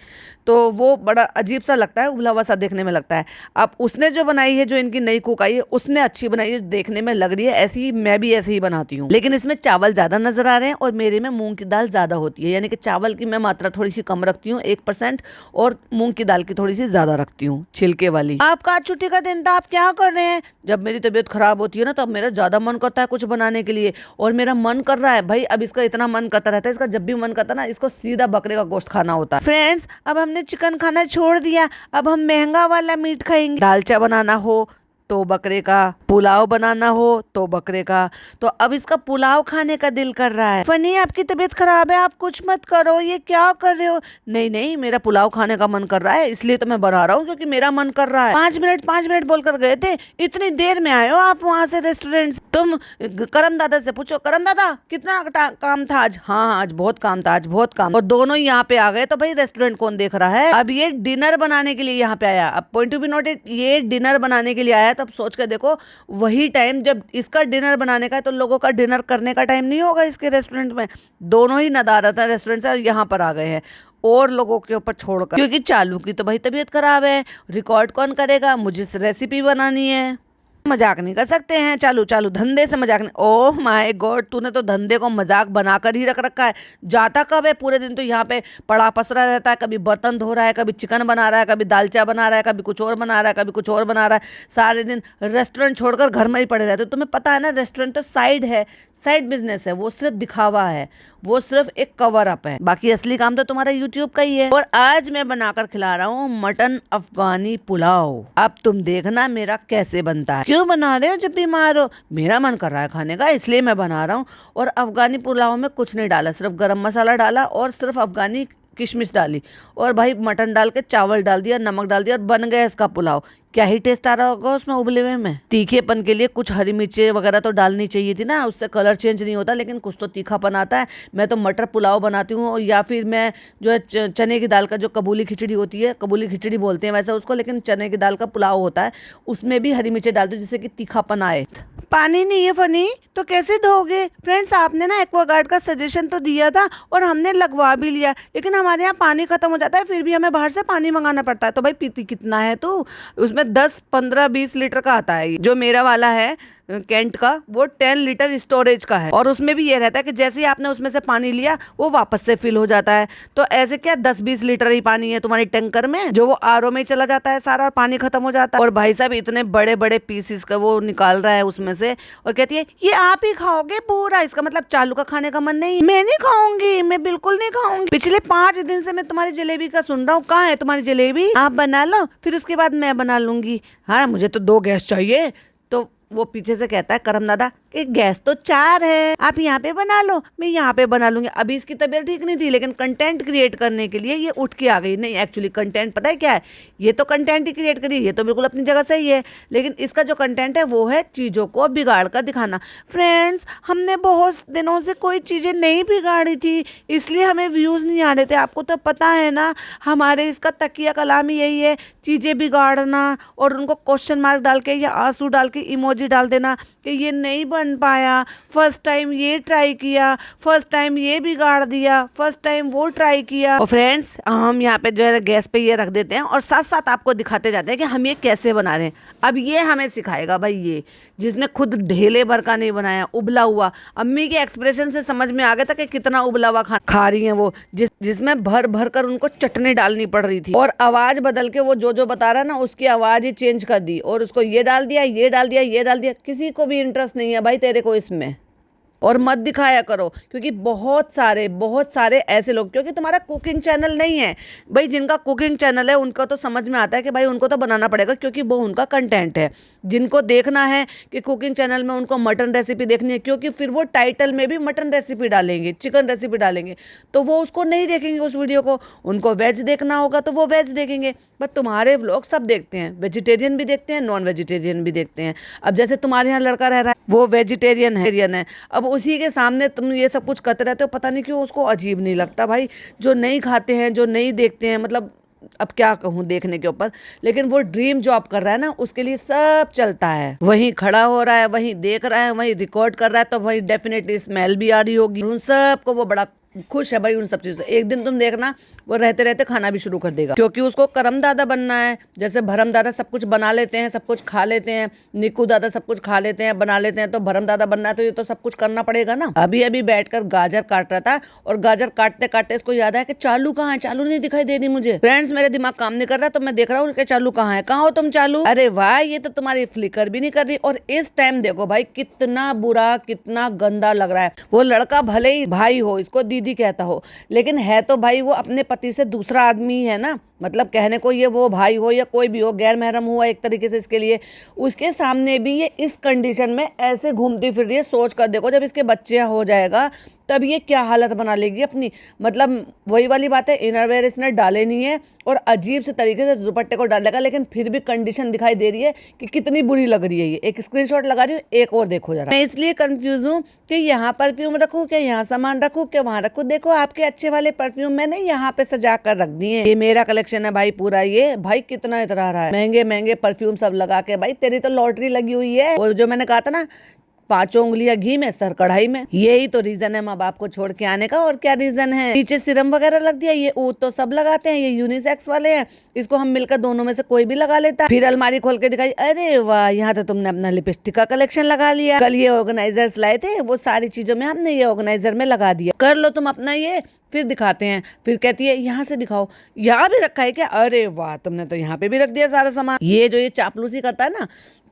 तो वो बड़ा अजीब सा लगता है, उबला हुआ सा देखने में लगता है। अब उसने जो बनाई है, जो इनकी नई कुक आई है, उसने अच्छी बनाई है, देखने में लग रही है ऐसी ही, मैं भी ऐसे ही बनाती हूँ। लेकिन इसमें चावल ज़्यादा नजर आ रहे हैं और मेरे में मूंग की दाल ज़्यादा होती है, यानी कि चावल की मैं मात्रा थोड़ी सी कम रखती हूँ 1%, और मूंग की दाल की थोड़ी सी ज़्यादा रखती हूँ, छिलके वाली। आपका आज छुट्टी का दिन था, आप क्या कर रहे हैं? जब मेरी तबीयत खराब होती है ना, तो अब मेरा ज़्यादा मन करता है कुछ बनाने के लिए, और मेरा मन कर रहा है भाई, अब इसका इतना मन करता रहता है, इसका जब भी मन करता है ना, इसको सीधा बकरे का गोश्त खाना होता है। फ्रेंड्स, अब हमने चिकन खाना छोड़ दिया, अब हम महंगा वाला मीट खाएंगे। दालचा बनाना हो तो बकरे का, पुलाव बनाना हो तो बकरे का। तो अब इसका पुलाव खाने का दिल कर रहा है। फनी आपकी तबीयत खराब है, आप कुछ मत करो, ये क्या कर रहे हो? नहीं नहीं, मेरा पुलाव खाने का मन कर रहा है, इसलिए तो मैं बना रहा हूँ क्योंकि मेरा मन कर रहा है। 5 मिनट बोलकर गए थे, इतनी देर में आए हो आप वहाँ से रेस्टोरेंट से। तुम करम दादा से पूछो, करम दादा कितना काम था आज? हाँ आज बहुत काम था, आज बहुत काम। और दोनों यहाँ पे आ गए तो भाई रेस्टोरेंट कौन देख रहा है? अब ये डिनर बनाने के लिए यहाँ पे आया। अब पॉइंट टू बी नोटेड, ये डिनर बनाने के लिए आया। तब सोच के देखो, वही टाइम जब इसका डिनर बनाने का है तो लोगों का डिनर करने का टाइम नहीं होगा इसके रेस्टोरेंट में। दोनों ही नदारत है रेस्टोरेंट से, यहाँ पर आ गए हैं और लोगों के ऊपर छोड़कर, क्योंकि चालू की तो भाई तबीयत खराब है। रिकॉर्ड कौन करेगा? मुझे रेसिपी बनानी है। मजाक नहीं कर सकते हैं। चालू चालू धंधे से मजाक नहीं। ओह माय गॉड, तूने तो धंधे को मजाक बनाकर ही रख रखा है। जाता कब है? पूरे दिन तो यहाँ पे पड़ा पसरा रहता है। कभी बर्तन धो रहा है, कभी चिकन बना रहा है, कभी दालचा बना रहा है, कभी कुछ और बना रहा है, कभी कुछ और बना रहा है। सारे दिन रेस्टोरेंट छोड़कर घर में ही पड़े रहते हो। तुम्हें पता है ना, रेस्टोरेंट तो साइड है, साइड बिजनेस है, वो सिर्फ दिखावा है, वो सिर्फ एक कवर अप है। बाकी असली काम तो तुम्हारा यूट्यूब का ही है। और आज मैं बनाकर खिला रहा हूँ मटन अफगानी पुलाव। अब तुम देखना मेरा कैसे बनता है। क्यों बना रहे हो जब बीमार हो? मेरा मन कर रहा है खाने का, इसलिए मैं बना रहा हूँ। और अफगानी पुलाव में कुछ नहीं डाला, सिर्फ गरम मसाला डाला और सिर्फ अफगानी किशमिश डाली और भाई मटन डाल के चावल डाल दिया, नमक डाल दिया और बन गया इसका पुलाव। क्या ही टेस्ट आ रहा होगा उसमें उबले हुए में। तीखेपन के लिए कुछ हरी मिर्चें वगैरह तो डालनी चाहिए थी ना, उससे कलर चेंज नहीं होता, लेकिन कुछ तो तीखापन आता है। मैं तो मटर पुलाव बनाती हूँ, या फिर मैं जो है चने की दाल का जो कबूली खिचड़ी होती है, कबूली खिचड़ी बोलते हैं वैसे उसको, लेकिन चने की दाल का पुलाव होता है, उसमें भी हरी मिर्चें डालती हूँ जिससे कि तीखापन आए। पानी नहीं है फनी तो कैसे धोगे? फ्रेंड्स, आपने ना एक्वागार्ड का सजेशन तो दिया था और हमने लगवा भी लिया, लेकिन हमारे यहाँ पानी खत्म हो जाता है, फिर भी हमें बाहर से पानी मंगाना पड़ता है। तो भाई पीती कितना है तू? उसमें 10, 15, 20 लीटर का आता है। जो मेरा वाला है कैंट का, वो 10 लीटर स्टोरेज का है और उसमें भी ये रहता है कि जैसे ही आपने उसमें से पानी लिया वो वापस से फिल हो जाता है। तो ऐसे क्या 10-20 लीटर ही पानी है तुम्हारी टैंकर में, जो वो आरओ में चला जाता है सारा, पानी खत्म हो जाता है। और भाई साहब इतने बड़े बड़े पीसेस का वो निकाल रहा है उसमें से और कहती है ये आप ही खाओगे पूरा? इसका मतलब चालू का खाने का मन नहीं? मैं नहीं खाऊंगी, मैं बिल्कुल नहीं खाऊंगी। पिछले 5 दिन से मैं तुम्हारी जलेबी का सुन रहा हूँ, कहाँ है तुम्हारी जलेबी? आप बना लो, फिर उसके बाद मैं बना लूंगी। हाँ मुझे तो 2 गैस चाहिए। तो वो पीछे से कहता है करम दादा कि गैस तो 4 है, आप यहाँ पे बना लो, मैं यहाँ पे बना लूंगी। अभी इसकी तबीयत ठीक नहीं थी, लेकिन कंटेंट क्रिएट करने के लिए ये उठ के आ गई। नहीं एक्चुअली कंटेंट पता है क्या है, ये तो कंटेंट ही क्रिएट करी, ये तो बिल्कुल अपनी जगह सही है, लेकिन इसका जो कंटेंट है वो है चीज़ों को बिगाड़ कर दिखाना। फ्रेंड्स, हमने बहुत दिनों से कोई चीज़ें नहीं बिगाड़ी थी, इसलिए हमें व्यूज़ नहीं आ रहे थे। आपको तो पता है ना, हमारे इसका तकिया कलाम ही यही है, चीज़ें बिगाड़ना और उनको क्वेश्चन मार्क डाल के या आंसू डाल के इमोजी डाल देना कि ये नहीं बन पाया, फर्स्ट टाइम ये ट्राई किया, फर्स्ट टाइम ये बिगाड़ दिया, फर्स्ट टाइम वो ट्राई किया। और फ्रेंड्स, हम यहाँ पे जो है गैस पे ये रख देते हैं और साथ साथ आपको दिखाते जाते हैं कि हम ये कैसे बना रहे हैं। अब ये हमें सिखाएगा भाई ये, जिसने खुद ढेले भर का नहीं बनाया, उबला हुआ। अम्मी के एक्सप्रेशन से समझ में आ गया था कि कितना उबला हुआ खा रही है वो, जिसमें भर भर कर उनको चटनी डालनी पड़ रही थी। और आवाज बदल के वो जो बता रहा है ना, उसकी आवाज ही चेंज कर दी और उसको ये डाल दिया, ये डाल दिया, ये डाल दिया। किसी को भी इंटरेस्ट नहीं है भाई तेरे को इसमें, और मत दिखाया करो, क्योंकि बहुत सारे ऐसे लोग, क्योंकि तुम्हारा कुकिंग चैनल नहीं है भाई। जिनका कुकिंग चैनल है उनको तो समझ में आता है कि भाई उनको तो बनाना पड़ेगा, क्योंकि वो उनका कंटेंट है। जिनको देखना है कि कुकिंग चैनल में उनको मटन रेसिपी देखनी है, क्योंकि फिर वो टाइटल में भी मटन रेसिपी डालेंगे, चिकन रेसिपी डालेंगे, तो वो उसको नहीं देखेंगे उस वीडियो को। उनको वेज देखना होगा तो वो वेज देखेंगे। बट तुम्हारे व्लॉग सब देखते हैं, वेजिटेरियन भी देखते हैं, नॉन वेजिटेरियन भी देखते हैं। अब जैसे तुम्हारे यहाँ लड़का रह रहा है, वो वेजिटेरियन है, अब उसी के सामने तुम ये सब कुछ करते रहते हो, पता नहीं क्यों उसको अजीब नहीं लगता भाई। जो नहीं खाते हैं, जो नहीं देखते हैं, मतलब अब क्या कहूँ देखने के ऊपर, लेकिन वो ड्रीम जॉब कर रहा है ना, उसके लिए सब चलता है। वहीं खड़ा हो रहा है, वहीं देख रहा है, वहीं रिकॉर्ड कर रहा है, तो वहीं डेफिनेटली स्मेल भी आ रही होगी। उन सबको वो बड़ा खुश है भाई उन सब चीज़ों से। एक दिन तुम देखना वो रहते रहते खाना भी शुरू कर देगा, क्योंकि उसको करम दादा बनना है। जैसे भरम दादा सब कुछ बना लेते हैं, सब कुछ खा लेते हैं, निक्कू दादा सब कुछ खा लेते हैं, बना लेते हैं, तो भरम दादा बनना है तो ये तो सब कुछ करना पड़ेगा ना। अभी अभी बैठकर गाजर काट रहा था और गाजर काटते काटते इसको याद आया कि चालू कहाँ है, चालू नहीं दिखाई दे रही मुझे। फ्रेंड्स, मेरे दिमाग काम नहीं कर रहा, तो मैं देख रहा हूँ कि चालू कहाँ है। कहाँ हो तुम चालू? अरे वाह, ये तो तुम्हारी फ्लिकर भी नहीं कर रही। और इस टाइम देखो भाई कितना बुरा, कितना गंदा लग रहा है। वो लड़का भले ही भाई हो, इसको दीदी कहता हो, लेकिन है तो भाई वो अपने पति से दूसरा आदमी है ना, मतलब कहने को ये वो भाई हो या कोई भी हो, गैर महरम हुआ एक तरीके से इसके लिए, उसके सामने भी ये इस कंडीशन में ऐसे घूमती फिर रही है। सोच कर देखो जब इसके बच्चे हो जाएगा तब ये क्या हालत बना लेगी अपनी। मतलब वही वाली बात है, इनरवेयर इसने डाले नहीं है और अजीब से तरीके से दुपट्टे को डालेगा, लेकिन फिर भी कंडीशन दिखाई दे रही है कि कितनी बुरी लग रही है ये। एक स्क्रीनशॉट लगा रही हूँ, एक और देखो जरा। मैं इसलिए कंफ्यूज हूँ कि यहाँ परफ्यूम रखूँ क्या यहाँ सामान रखूँ क्या वहाँ रखूँ। देखो आपके अच्छे वाले परफ्यूम मैंने यहाँ पे सजा कर रख दिए। ये मेरा कलेक्शन है भाई पूरा। ये भाई कितना इतरा रहा है, महंगे महंगे परफ्यूम सब लगा के। भाई तेरी तो लॉटरी लगी हुई है। और जो मैंने कहा था ना 5 उंगलियां घी में सर कढ़ाई में, यही तो रीजन है माँ बाप को छोड़ के आने का। और क्या रीजन है। नीचे सीरम वगैरह लग दिया, ये ऊत तो सब लगाते हैं, ये यूनिसेक्स वाले हैं, इसको हम मिलकर दोनों में से कोई भी लगा लेता है। फिर अलमारी खोल के दिखाई, अरे वाह यहाँ तो तुमने अपना लिपस्टिक का कलेक्शन लगा लिया। कल ये ऑर्गेनाइजर्स लाए थे, वो सारी चीजों में हमने ये ऑर्गेनाइजर में लगा दिया। कर लो तुम अपना ये। फिर दिखाते हैं, फिर कहती है यहाँ से दिखाओ, यहाँ भी रखा है क्या। अरे वाह तुमने तो यहाँ पे भी रख दिया सारा सामान। ये जो ये चापलूसी करता है ना,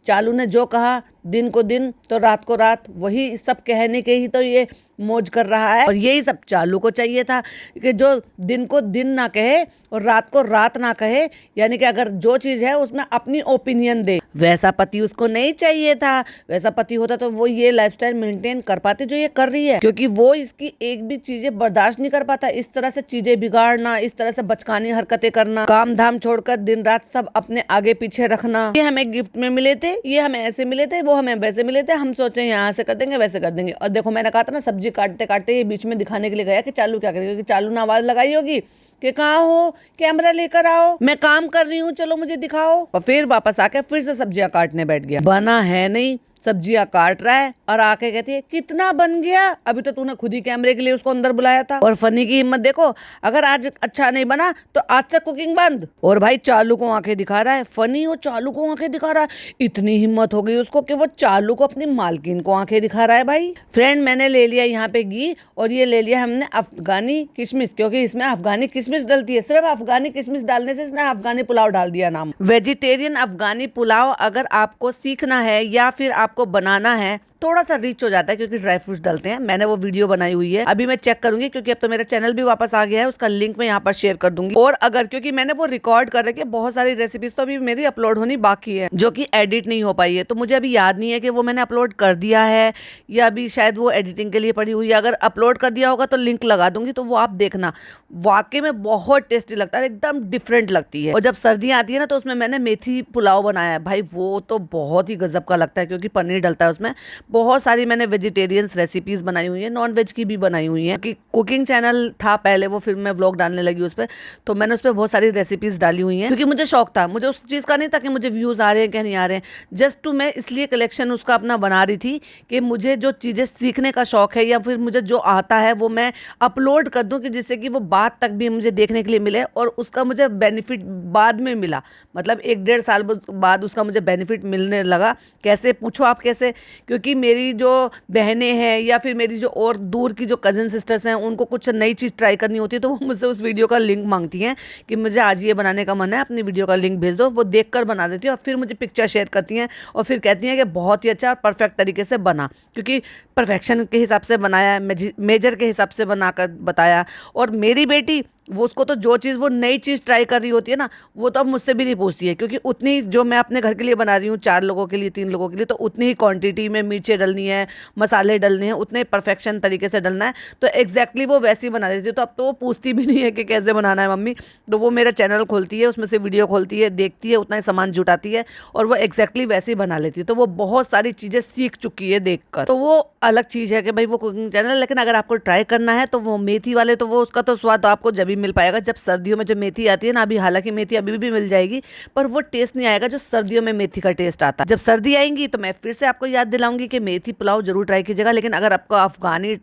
चालू ने जो कहा दिन को दिन तो रात को रात, वही सब कहने के ही तो ये मौज कर रहा है। और यही सब चालू को चाहिए था कि जो दिन को दिन ना कहे और रात को रात ना कहे, यानी कि अगर जो चीज़ है उसमें अपनी ओपिनियन दे। वैसा पति उसको नहीं चाहिए था। वैसा पति होता तो वो ये लाइफस्टाइल मेंटेन कर पाती जो ये कर रही है, क्योंकि वो इसकी एक भी चीजें बर्दाश्त नहीं कर पाता। इस तरह से चीजें बिगाड़ना, इस तरह से बचकानी हरकतें करना, काम धाम छोड़कर दिन रात सब अपने आगे पीछे रखना। ये हमें गिफ्ट में मिले थे, ये हमें ऐसे मिले थे, वो हमें वैसे मिले थे, हम सोचे यहाँ से कर देंगे वैसे कर देंगे। और देखो मैंने कहा था ना, सब्जी काटते काटते ये बीच में दिखाने के लिए गया कि चालू क्या करेगी, चालू ने आवाज लगाई होगी कि कहाँ हो, कैमरा लेकर आओ, मैं काम कर रही हूँ, चलो मुझे दिखाओ। और फिर वापस आके फिर से सब्जियां काटने बैठ गया। बना है नहीं, सब्जियां काट रहा है और आके कहती है कितना बन गया, अभी तो तूने खुद ही कैमरे के लिए उसको अंदर बुलाया था। और फनी की हिम्मत देखो, अगर आज अच्छा नहीं बना तो आज से कुकिंग बंद। और भाई चालू को आंखें दिखा रहा है, फनी और चालू को आंखें दिखा रहा है। इतनी हिम्मत हो गई उसको कि वो चालू को अपनी मालकिन को आंखें दिखा रहा है। भाई फ्रेंड मैंने ले लिया यहाँ पे घी, और ये ले लिया हमने अफगानी किशमिश, क्योंकि इसमें अफगानी किशमिश डलती है। सिर्फ अफगानी किशमिश डालने से इसने अफगानी पुलाव डाल दिया नाम। वेजिटेरियन अफगानी पुलाव अगर आपको सीखना है या फिर आपको बनाना है, थोड़ा सा रिच हो जाता है क्योंकि ड्राई फ्रूट्स डलते हैं। मैंने वो वीडियो बनाई हुई है, अभी मैं चेक करूंगी क्योंकि अब तो मेरा चैनल भी वापस आ गया है, उसका लिंक मैं यहाँ पर शेयर कर दूंगी। और अगर क्योंकि मैंने वो रिकॉर्ड कर रखी है, बहुत सारी रेसिपीज तो अभी मेरी अपलोड होनी बाकी है जो कि एडिट नहीं हो पाई है, तो मुझे अभी याद नहीं है कि वो मैंने अपलोड कर दिया है या अभी शायद वो एडिटिंग के लिए पड़ी हुई है। अगर अपलोड कर दिया होगा तो लिंक लगा दूंगी, तो वो आप देखना। वाकई में बहुत टेस्टी लगता है, एकदम डिफरेंट लगती है। और जब सर्दियाँ आती है ना तो उसमें मैंने मेथी पुलाव बनाया है भाई, वो तो बहुत ही गजब का लगता है क्योंकि पनीर डलता है उसमें। बहुत सारी मैंने वेजिटेरियंस रेसिपीज बनाई हुई है, नॉन वेज की भी बनाई हुई है कि कुकिंग चैनल था पहले, वो फिर मैं व्लॉग डालने लगी उस पर, तो मैंने उस पर बहुत सारी रेसिपीज डाली हुई हैं क्योंकि मुझे शौक था। मुझे उस चीज़ का नहीं था कि मुझे व्यूज़ आ रहे हैं क्या नहीं आ रहे हैं, जस्ट टू मैं इसलिए कलेक्शन उसका अपना बना रही थी कि मुझे जो चीज़ें सीखने का शौक है या फिर मुझे जो आता है वो मैं अपलोड कर दूँ कि जिससे कि वो बाद तक भी मुझे देखने के लिए मिले और उसका मुझे बेनिफिट बाद में मिला। मतलब 1-1.5 साल बाद उसका मुझे बेनिफिट मिलने लगा। कैसे पूछो आप कैसे, क्योंकि मेरी जो बहनें हैं या फिर मेरी जो और दूर की जो कजिन सिस्टर्स हैं उनको कुछ नई चीज़ ट्राई करनी होती है, तो वो मुझसे उस वीडियो का लिंक मांगती हैं कि मुझे आज ये बनाने का मन है, अपनी वीडियो का लिंक भेज दो। वो देखकर बना देती है और फिर मुझे पिक्चर शेयर करती हैं और फिर कहती हैं कि बहुत ही अच्छा और परफेक्ट तरीके से बना, क्योंकि परफेक्शन के हिसाब से बनाया है, मेजर के हिसाब से बनाकर बताया। और मेरी बेटी वो उसको तो जो चीज़ वो नई चीज़ ट्राई कर रही होती है ना, वो तो अब मुझसे भी नहीं पूछती है, क्योंकि उतनी जो मैं अपने घर के लिए बना रही हूँ 4 लोगों के लिए 3 लोगों के लिए, तो उतनी ही क्वांटिटी में मिर्चें डलनी है, मसाले डलने हैं, उतने परफेक्शन तरीके से डलना है, तो एग्जैक्टली वो वैसे ही बना देती है। तो अब तो वो पूछती भी नहीं है कि कैसे बनाना है मम्मी, तो वो मेरा चैनल खोलती है, उसमें से वीडियो खोलती है, देखती है, उतना ही सामान जुटाती है और वो एग्जैक्टली वैसे ही बना लेती है। तो वो बहुत सारी चीज़ें सीख चुकी है देखकर, तो वो अलग चीज़ है कि भाई वो कुकिंग चैनल। लेकिन अगर आपको ट्राई करना है तो वो मेथी वाले, तो वो उसका तो स्वाद आपको जब भी मिल पाएगा जब सर्दियों में जो मेथी आती है ना। अभी हालांकि मेथी अभी भी मिल जाएगी, पर वो टेस्ट नहीं आएगा जो सर्दियों में मेथी का टेस्ट आता है। जब सर्दी आएंगी तो मैं फिर से आपको याद दिलाऊंगी कि मेथी पुलाव जरूर ट्राई कीजिएगा। लेकिन अगर आपको अफगानी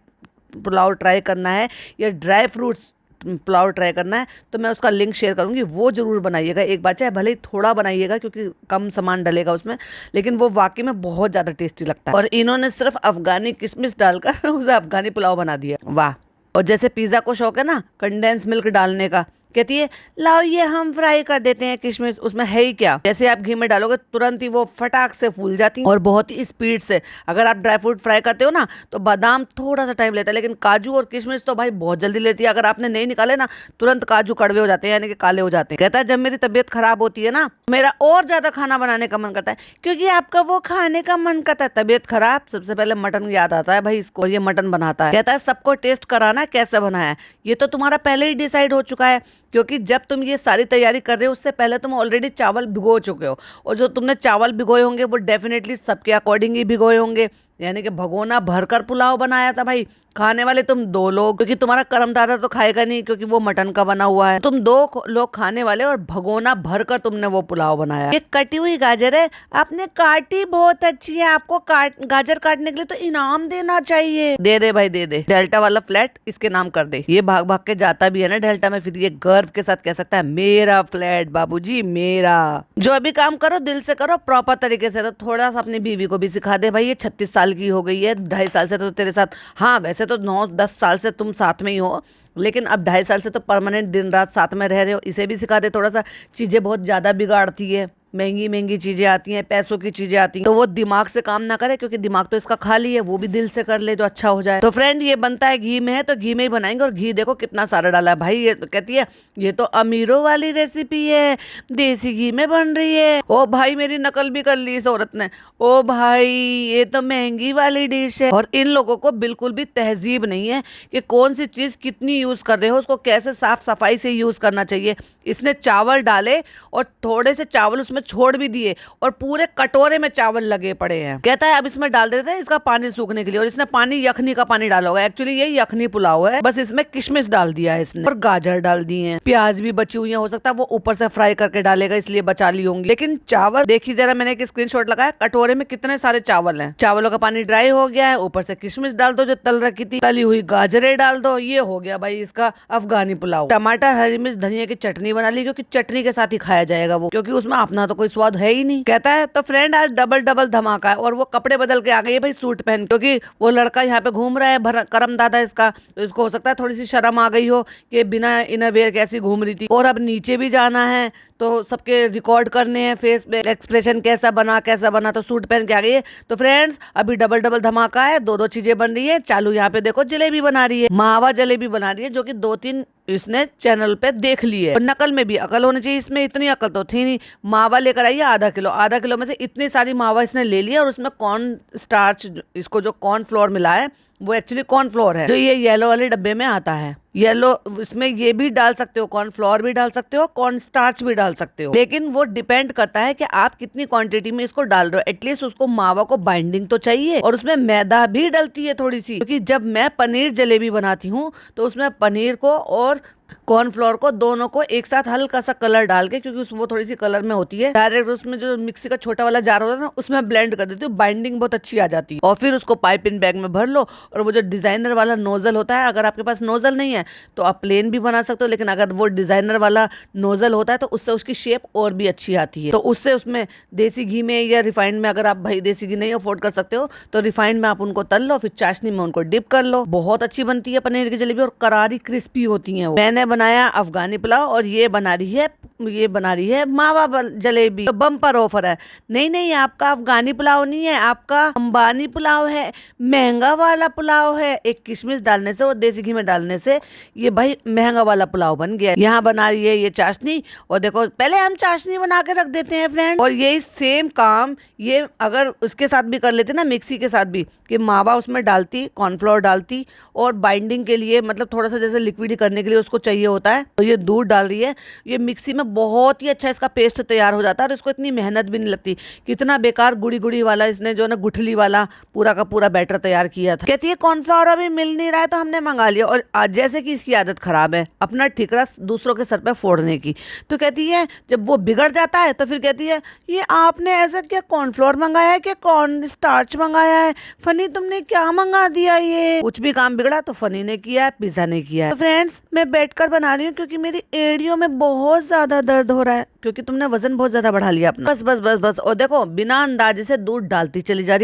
पुलाव ट्राई करना है या ड्राई फ्रूट्स पुलाव ट्राई करना है तो मैं उसका लिंक शेयर करूंगी, वो जरूर बनाइएगा एक बार, चाहे भले ही थोड़ा बनाइएगा क्योंकि कम सामान डलेगा उसमें, लेकिन वो वाकई में बहुत ज़्यादा टेस्टी लगता है। और इन्होंने सिर्फ अफगानी किशमिश डालकर उसे अफगानी पुलाव बना दिया, वाह। और जैसे पिज़्ज़ा को शौक है ना कंडेंस मिल्क डालने का, कहती है लाओ ये हम फ्राई कर देते हैं किशमिश। उसमें है ही क्या, जैसे आप घी में डालोगे तुरंत ही वो फटाक से फूल जाती है और बहुत ही स्पीड से। अगर आप ड्राई फ्रूट फ्राई करते हो ना तो बादाम थोड़ा सा टाइम लेता है, लेकिन काजू और किशमिश तो भाई बहुत जल्दी लेती है। अगर आपने नहीं निकाले ना तुरंत काजू कड़वे हो जाते हैं, यानी कि काले हो जाते हैं। कहता है जब मेरी तबीयत खराब होती है ना मेरा और ज्यादा खाना बनाने का मन करता है, क्योंकि आपका वो खाने का मन करता है। तबीयत खराब सबसे पहले मटन याद आता है भाई इसको, ये मटन बनाता है। कहता है सबको टेस्ट कराना है कैसे बनाया है, ये तो तुम्हारा पहले ही डिसाइड हो चुका है, क्योंकि जब तुम ये सारी तैयारी कर रहे हो उससे पहले तुम ऑलरेडी चावल भिगो चुके हो, और जो तुमने चावल भिगोए होंगे वो डेफिनेटली सबके अकॉर्डिंग ही भिगोए होंगे। यानी कि भगोना भरकर पुलाव बनाया था भाई। खाने वाले तुम 2 लोग, क्योंकि तुम्हारा कर्मदादा तो खाएगा नहीं क्योंकि वो मटन का बना हुआ है। तुम 2 लोग खाने वाले और भगोना भरकर तुमने वो पुलाव बनाया। ये कटी हुई गाजर है, आपने काटी बहुत अच्छी है, आपको गाजर काटने के लिए तो इनाम देना चाहिए। दे दे भाई दे दे, डेल्टा वाला फ्लैट इसके नाम कर दे। ये भाग भाग के जाता भी है ना डेल्टा में, फिर ये गर्व के साथ कह सकता है मेरा फ्लैट बाबूजी मेरा। जो अभी काम करो दिल से करो प्रॉपर तरीके से। तो थोड़ा सा अपनी बीवी को भी सिखा दे भाई, ये 36 साल की हो गई है, 2.5 साल से तो तेरे साथ, हाँ वैसे तो 9-10 साल से तुम साथ में ही हो, लेकिन अब 2.5 साल से तो परमानेंट दिन रात साथ में रह रहे हो। इसे भी सिखा दे थोड़ा सा, चीजें बहुत ज्यादा बिगाड़ती है, महंगी महंगी चीजें आती हैं, पैसों की चीजें आती हैं, तो वो दिमाग से काम ना करे, क्योंकि दिमाग तो इसका खाली है, वो भी दिल से कर ले जो अच्छा हो जाए। तो फ्रेंड ये बनता है घी में है तो घी में ही बनाएंगे, और घी देखो कितना सारा डाला है भाई। ये तो कहती है ये तो अमीरों वाली रेसिपी है, देसी घी में बन रही है। ओ भाई मेरी नकल भी कर ली इस औरत ने, ओ भाई ये तो महंगी वाली डिश है। और इन लोगों को बिल्कुल भी तहजीब नहीं है कि कौन सी चीज कितनी यूज कर रहे हो, उसको कैसे साफ सफाई से यूज करना चाहिए। इसने चावल डाले और थोड़े से चावल उसमें छोड़ भी दिए और पूरे कटोरे में चावल लगे पड़े हैं। कहता है अब इसमें डाल देते हैं इसका पानी सूखने के लिए, और इसने पानी यखनी का पानी डाला होगा। एक्चुअली ये यखनी पुलाव है, बस इसमें किशमिश डाल दिया है इसने और गाजर डाल दिए हैं, प्याज भी बची हुई है, हो सकता है वो ऊपर से फ्राई करके डालेगा इसलिए बचा ली होंगी। लेकिन चावल देखिए जरा, मैंने एक स्क्रीनशॉट लगाया, कटोरे में कितने सारे चावल हैं। चावलों का पानी ड्राई हो गया है, ऊपर से किशमिश डाल दो जो तल रखी थी, तली हुई गाजरें डाल दो, ये हो गया भाई इसका अफगानी पुलाव। टमाटर हरी मिर्च धनिया की चटनी बना ली, क्योंकि चटनी के साथ ही खाया जाएगा वो, क्योंकि उसमें अपना तो कोई स्वाद है ही नहीं। कहता है तो फ्रेंड आज डबल डबल धमाका है, और वो कपड़े बदल के आ गई है भाई सूट पहन, क्योंकि वो लड़का यहाँ पे घूम रहा है करम दादा इसका, तो इसको हो सकता है थोड़ी सी शर्म आ गई हो कि बिना इनरवेयर कैसी घूम रही थी। और अब नीचे भी जाना है तो सबके रिकॉर्ड करने हैं फेस पे एक्सप्रेशन कैसा बना, तो सूट पहन के आ गई है। तो फ्रेंड्स अभी डबल डबल धमाका है, 2-2 चीजें बन रही है चालू। यहाँ पे देखो जलेबी बना रही है, मावा जलेबी बना रही है, जो कि 2-3 इसने चैनल पे देख ली है। और नकल में भी अकल होनी चाहिए, इसमें इतनी अकल तो थी नहीं। मावा लेकर आई है आधा किलो में से इतनी सारी मावा इसने ले लिया, और उसमें कॉर्न स्टार्च, इसको जो कॉर्न फ्लोर मिला है वो एक्चुअली कॉर्न फ्लोर है, जो ये येलो वाले डब्बे में आता है। येलो इसमें ये भी डाल सकते हो, कॉर्न फ्लोर भी डाल सकते हो, कॉर्न स्टार्च भी डाल सकते हो, लेकिन वो डिपेंड करता है कि आप कितनी क्वांटिटी में इसको डाल रहे हो। एटलीस्ट उसको मावा को बाइंडिंग तो चाहिए, और उसमें मैदा भी डलती है थोड़ी सी, क्योंकि जब मैं पनीर जलेबी बनाती हूँ तो उसमें पनीर को और कॉर्नफ्लोर को दोनों को एक साथ हल्का सा कलर डाल के, क्योंकि वो थोड़ी सी कलर में होती है, डायरेक्ट उसमें जो मिक्सी का छोटा वाला जार होता है ना उसमें ब्लेंड कर देती हूँ, बाइंडिंग बहुत अच्छी आ जाती है। और फिर उसको पाइपिंग बैग में भर लो, और वो जो डिजाइनर वाला नोजल होता है, अगर आपके पास नोजल नहीं है तो आप प्लेन भी बना सकते हो, लेकिन अगर वो डिजाइनर वाला नोजल होता है तो उससे उसकी शेप और भी अच्छी आती है। तो उससे उसमें देसी घी में या रिफाइंड में, अगर आप भाई देसी घी नहीं अफोर्ड कर सकते हो तो रिफाइंड में आप उनको तल लो, फिर चाशनी में उनको डिप कर लो। बहुत अच्छी बनती है पनीर की जलेबी, और करारी क्रिस्पी होती है। मैंने बनाया अफगानी पुलाव, और ये बना रही है मावा जलेबी। तो बम्पर ऑफर है। नहीं आपका अफगानी पुलाव नहीं है, आपका अंबानी पुलाव है, महंगा वाला पुलाव है। एक किशमिश डालने से और देसी घी में डालने से ये भाई महंगा वाला पुलाव बन गया। यहाँ बना रही है ये चाशनी, और देखो पहले हम चाशनी बना के रख देते हैं फ्रेंड, और यही सेम काम ये अगर उसके साथ भी कर लेते ना, मिक्सी के साथ भी, कि मावा उसमें डालती, कॉर्नफ्लोर डालती, और बाइंडिंग के लिए मतलब थोड़ा सा जैसे लिक्विड करने के लिए उसको चाहिए होता है, तो ये दूध डाल रही है। ये मिक्सी में बहुत ही अच्छा इसका पेस्ट तैयार हो जाता है, और इसको इतनी मेहनत भी नहीं लगती। कितना बेकार गुड़ी वाला इसने जो ना गुठली वाला पूरा का पूरा बैटर तैयार किया था। कहती है कॉर्नफ्लोर अभी मिल नहीं रहा है तो हमने मंगा लिया, और आज जैसे कि इसकी आदत खराब है अपना ठिकरा दूसरों के सर पे फोड़ने की। तो कहती है जब वो बिगड़ जाता है तो फिर कहती है ये आपने ऐसा क्या कॉर्नफ्लोर मंगाया है, क्या कॉर्न स्टार्च मंगाया है, फनी तुमने क्या मंगा दिया। ये कुछ भी काम बिगड़ा तो फनी ने किया है, पिज्जा ने किया है। तो फ्रेंड्स मैं बैठकर बना रही हूँ, क्योंकि मेरी एड़ियों में बहुत ज्यादा ज्यादा दर्द हो रहा है क्योंकि तुमने वजन बहुत ज्यादा बढ़ा लिया अपना। बस बस बस बस। और देखो बिना अंदाजे से दूध डालती चली जा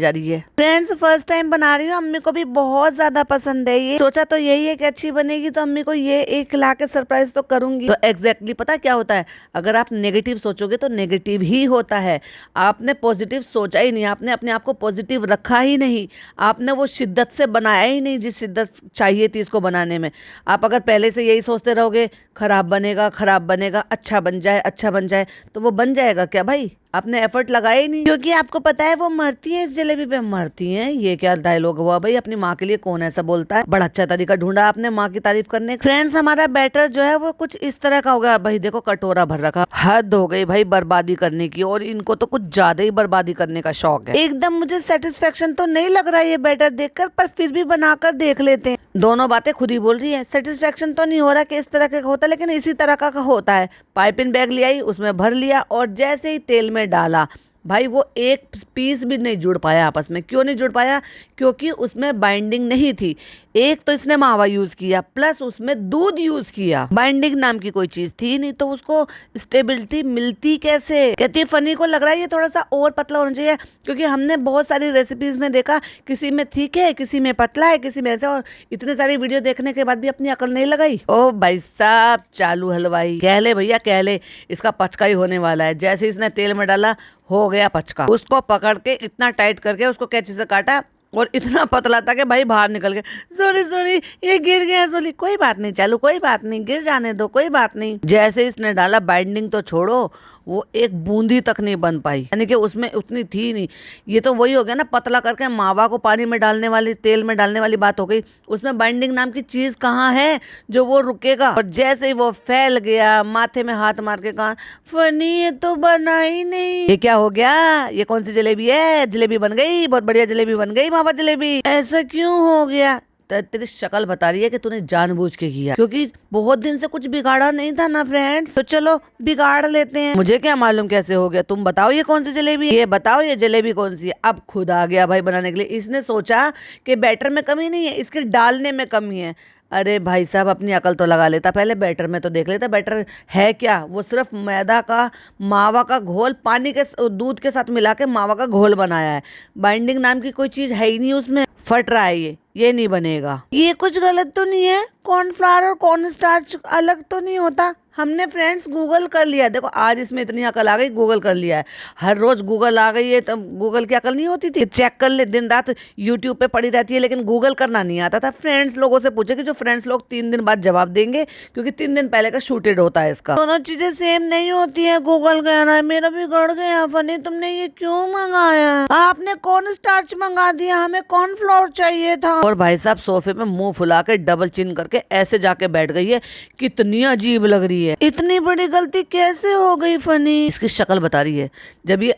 रही है। फ्रेंड्स फर्स्ट टाइम बना रही हूँ, अम्मी को भी बहुत ज्यादा पसंद है ये। सोचा तो यही है कि अच्छी बनेगी तो अम्मी को ये एक खिला के सरप्राइज तो करूंगी। तो एग्जैक्टली पता क्या होता है, अगर आप नेगेटिव सोचोगे तो नेगेटिव ही होता है। आपने पॉजिटिव सोचा ही नहीं, आपने अपने आप को पॉजिटिव रखा ही नहीं, आपने वो शिद्दत से बनाया ही नहीं जिस शिद्दत चाहिए थी इसको बनाने में। आप अगर पहले से यही सोचते रहोगे खराब बनेगा, अच्छा बन जाए, तो वो बन जाएगा क्या भाई? आपने एफर्ट लगाया ही नहीं। क्योंकि आपको पता है वो मरती है इस जलेबी पे, मरती हैं। ये क्या डायलॉग हुआ भाई? अपनी माँ के लिए कौन ऐसा बोलता है? बड़ा अच्छा तरीका ढूंढा आपने माँ की तारीफ करने। फ्रेंड्स हमारा बैटर जो है वो कुछ इस तरह का होगा भाई। देखो कटोरा भर रखा, हद हो गई भाई बर्बादी करने की, और इनको तो कुछ ज्यादा ही बर्बादी करने का शौक है। एकदम मुझे सेटिस्फेक्शन तो नहीं लग रहा है ये बैटर देखकर, पर फिर भी बनाकर देख लेते हैं। दोनों बातें खुद ही बोल रही है। सेटिस्फेक्शन तो नहीं हो रहा कि इस तरह का होता है, लेकिन इसी तरह का होता है। पाइपिंग बैग ले आई, उसमें भर लिया और जैसे ही तेल में डाला भाई वो एक पीस भी नहीं जुड़ पाया आपस में। क्यों नहीं जुड़ पाया? क्योंकि उसमें बाइंडिंग नहीं थी। एक तो इसने मावा यूज किया, प्लस उसमें दूध यूज किया। बाइंडिंग नाम की कोई चीज थी नहीं, तो उसको स्टेबिलिटी मिलती कैसे? कहती फनी को लग रहा है ये थोड़ा सा और पतला होना चाहिए, क्योंकि हमने बहुत सारी रेसिपीज में देखा किसी में ठीक है, किसी में पतला है, किसी में ऐसे। और इतने सारी वीडियो देखने के बाद भी अपनी अकल नहीं लगाई। ओ भाई साहब चालू हलवाई, कह ले भैया कह ले, इसका पचका ही होने वाला है। जैसे इसने तेल में डाला हो गया पचका। उसको पकड़ के इतना टाइट करके उसको कैंची से काटा और इतना पतला था कि भाई बाहर निकल गया। सॉरी ये गिर गया सॉरी। कोई बात नहीं चालू, कोई बात नहीं, गिर जाने दो, कोई बात नहीं। जैसे इसने डाला बाइंडिंग तो छोड़ो, वो एक बूंदी तक नहीं बन पाई, यानी कि उसमें उतनी थी नहीं। ये तो वही हो गया ना, पतला करके मावा को पानी में डालने वाली, तेल में डालने वाली बात हो गई। उसमें बाइंडिंग नाम की चीज कहाँ है जो वो रुकेगा? और जैसे ही वो फैल गया, माथे में हाथ मार के कहा फनी ये तो बना ही नहीं। ये क्या हो गया? ये कौन सी जलेबी है? जलेबी बन गई, बहुत बढ़िया जलेबी बन गई मावा जलेबी। ऐसा क्यों हो गया? तेरी शक्ल बता रही है कि तूने जानबूझ के किया, क्योंकि बहुत दिन से कुछ बिगाड़ा नहीं था ना फ्रेंड्स, तो चलो बिगाड़ लेते हैं। मुझे क्या मालूम कैसे हो गया? तुम बताओ ये कौन सी जलेबी है? ये बताओ ये जलेबी कौन सी है? अब खुद आ गया भाई बनाने के लिए। इसने सोचा कि बैटर में कमी नहीं है, इसके डालने में कमी है। अरे भाई साहब अपनी अकल तो लगा लेता, पहले बैटर में तो देख लेता बैटर है क्या। वो सिर्फ मैदा का, मावा का घोल पानी के दूध के साथ मिला के मावा का घोल बनाया है। बाइंडिंग नाम की कोई चीज है ही नहीं उसमें। फट रहा है ये नहीं बनेगा। ये कुछ गलत तो नहीं है? कॉर्नफ्लावर और कॉर्न स्टार्च अलग तो नहीं होता? हमने फ्रेंड्स गूगल कर लिया। देखो आज इसमें इतनी अकल आ गई, गूगल कर लिया है। हर रोज गूगल आ गई है, तब गूगल की अकल नहीं होती थी? चेक कर ले, दिन रात यूट्यूब पे पड़ी रहती है, लेकिन गूगल करना नहीं आता था। फ्रेंड्स लोगों से पूछे कि जो फ्रेंड्स लोग 3 दिन बाद जवाब देंगे, क्योंकि 3 दिन पहले का शूटेड होता है इसका। दोनों चीजें सेम नहीं होती है। गूगल कहना है मेरा भी गड़ गया फनी, तुमने ये क्यों मंगाया? आपने कॉर्न स्टार्च मंगा दिया, हमें कॉर्नफ्लोर चाहिए था। और भाई साहब सोफे में मुंह फुला के डबल चिन करके ऐसे जाके बैठ गई है, कितनी अजीब लग रही है। इतनी बड़ी गलती कैसे हो गई फनी? इसकी शक्ल बता रही है। जब ये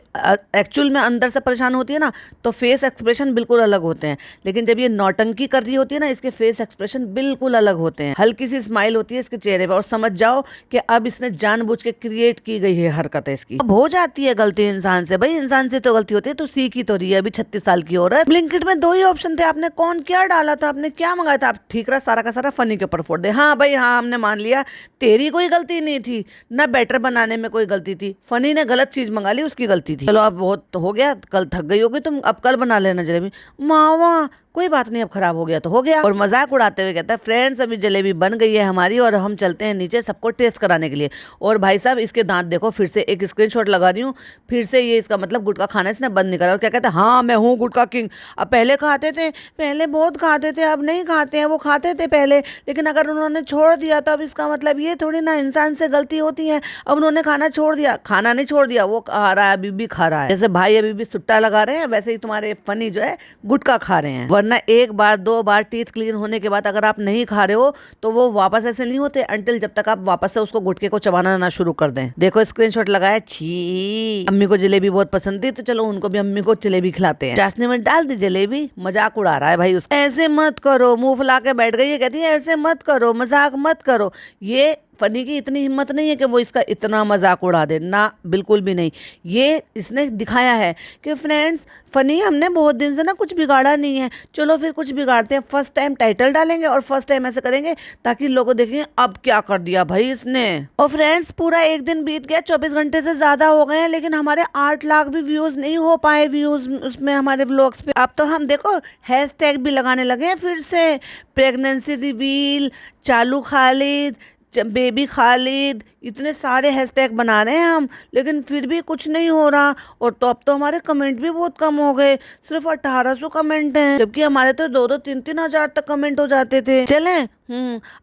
एक्चुअल में अंदर से परेशान होती है ना, तो फेस एक्सप्रेशन बिल्कुल अलग होते हैं, लेकिन जब ये नौटंकी कर रही होती है ना, इसके फेस एक्सप्रेशन बिल्कुल अलग होते हैं। हल्की सी स्माइल होती है इसके चेहरे पे, और समझ जाओ कि अब इसने जानबूझ के क्रिएट की गई है हरकत है इसकी। अब हो जाती है गलती इंसान से, भाई इंसान से तो गलती होती है। तो सीख ही तो रही है अभी 36 साल की औरत। ब्लिंकिट में 2 ही ऑप्शन थे, आपने कौन क्या डाला था, आपने क्या मंगाया था? आप ठीक रहा, सारा का सारा फनी के ऊपर फोड़ दे। हाँ भाई हाँ, हमने मान लिया तेरी कोई गलती नहीं थी, ना बैटर बनाने में कोई गलती थी, फनी ने गलत चीज मंगा ली, उसकी गलती थी। चलो अब बहुत तो हो गया, कल थक गई होगी तुम, अब कल बना लेना जलेबी। मावा कोई बात नहीं, अब खराब हो गया तो हो गया। और मजाक उड़ाते हुए कहता है फ्रेंड्स अभी जलेबी बन गई है हमारी, और हम चलते हैं नीचे सबको टेस्ट कराने के लिए। और भाई साहब इसके दांत देखो, फिर से एक स्क्रीनशॉट लगा रही हूँ, फिर से ये इसका मतलब गुटखा खाना इसने बंद नहीं करा। और क्या कहता है, हाँ मैं हूँ गुटखा किंग। अब पहले खाते थे, पहले बहुत खाते थे, अब नहीं खाते हैं। वो खाते थे पहले, लेकिन अगर उन्होंने छोड़ दिया तो अब इसका मतलब ये थोड़ी ना इंसान से गलती होती है। अब उन्होंने खाना छोड़ दिया, खाना नहीं छोड़ दिया, वो खा रहा है, अभी भी खा रहा है। जैसे भाई अभी भी सुट्टा लगा रहे हैं, वैसे ही तुम्हारे फनी जो है गुटखा खा रहे हैं। वरना एक बार 2 बार टीथ क्लीन होने के बाद अगर आप नहीं खा रहे हो तो वो वापस ऐसे नहीं होते, अंटिल जब तक आप वापस से उसको गुटके को चबाना ना शुरू कर दें। देखो स्क्रीनशॉट लगाया। छी, अम्मी को जलेबी बहुत पसंद थी, तो चलो उनको भी अम्मी को जलेबी खिलाते हैं। चाशनी में डाल दी जलेबी, मजाक उड़ा रहा है भाई उसका। ऐसे मत करो, मुंह फुला के बैठ गई है, कहती है ऐसे मत करो, मजाक मत करो। ये फनी की इतनी हिम्मत नहीं है कि वो इसका इतना मजाक उड़ा दे ना, बिल्कुल भी नहीं। ये इसने दिखाया है कि फ्रेंड्स फनी हमने बहुत दिन से ना कुछ बिगाड़ा नहीं है, चलो फिर कुछ बिगाड़ते हैं। फर्स्ट टाइम टाइटल डालेंगे और फर्स्ट टाइम ऐसे करेंगे ताकि लोगों देखें अब क्या कर दिया भाई इसने। और फ्रेंड्स पूरा एक दिन बीत गया, 24 घंटे से ज्यादा हो गए हैं, लेकिन हमारे 8 लाख भी व्यूज नहीं हो पाए व्यूज उसमें हमारे व्लॉग्स पे। अब तो हम देखो हैशटैग भी लगाने लगे हैं फिर से, प्रेगनेंसी रिवील, चालू खालिद, बेबी खालिद, इतने सारे हैशटैग बना रहे हैं हम, लेकिन फिर भी कुछ नहीं हो रहा। और तो अब तो हमारे कमेंट भी बहुत कम हो गए, सिर्फ 1800 कमेंट हैं, जबकि हमारे तो 2-2 3-3 हजार तक कमेंट हो जाते थे। चलें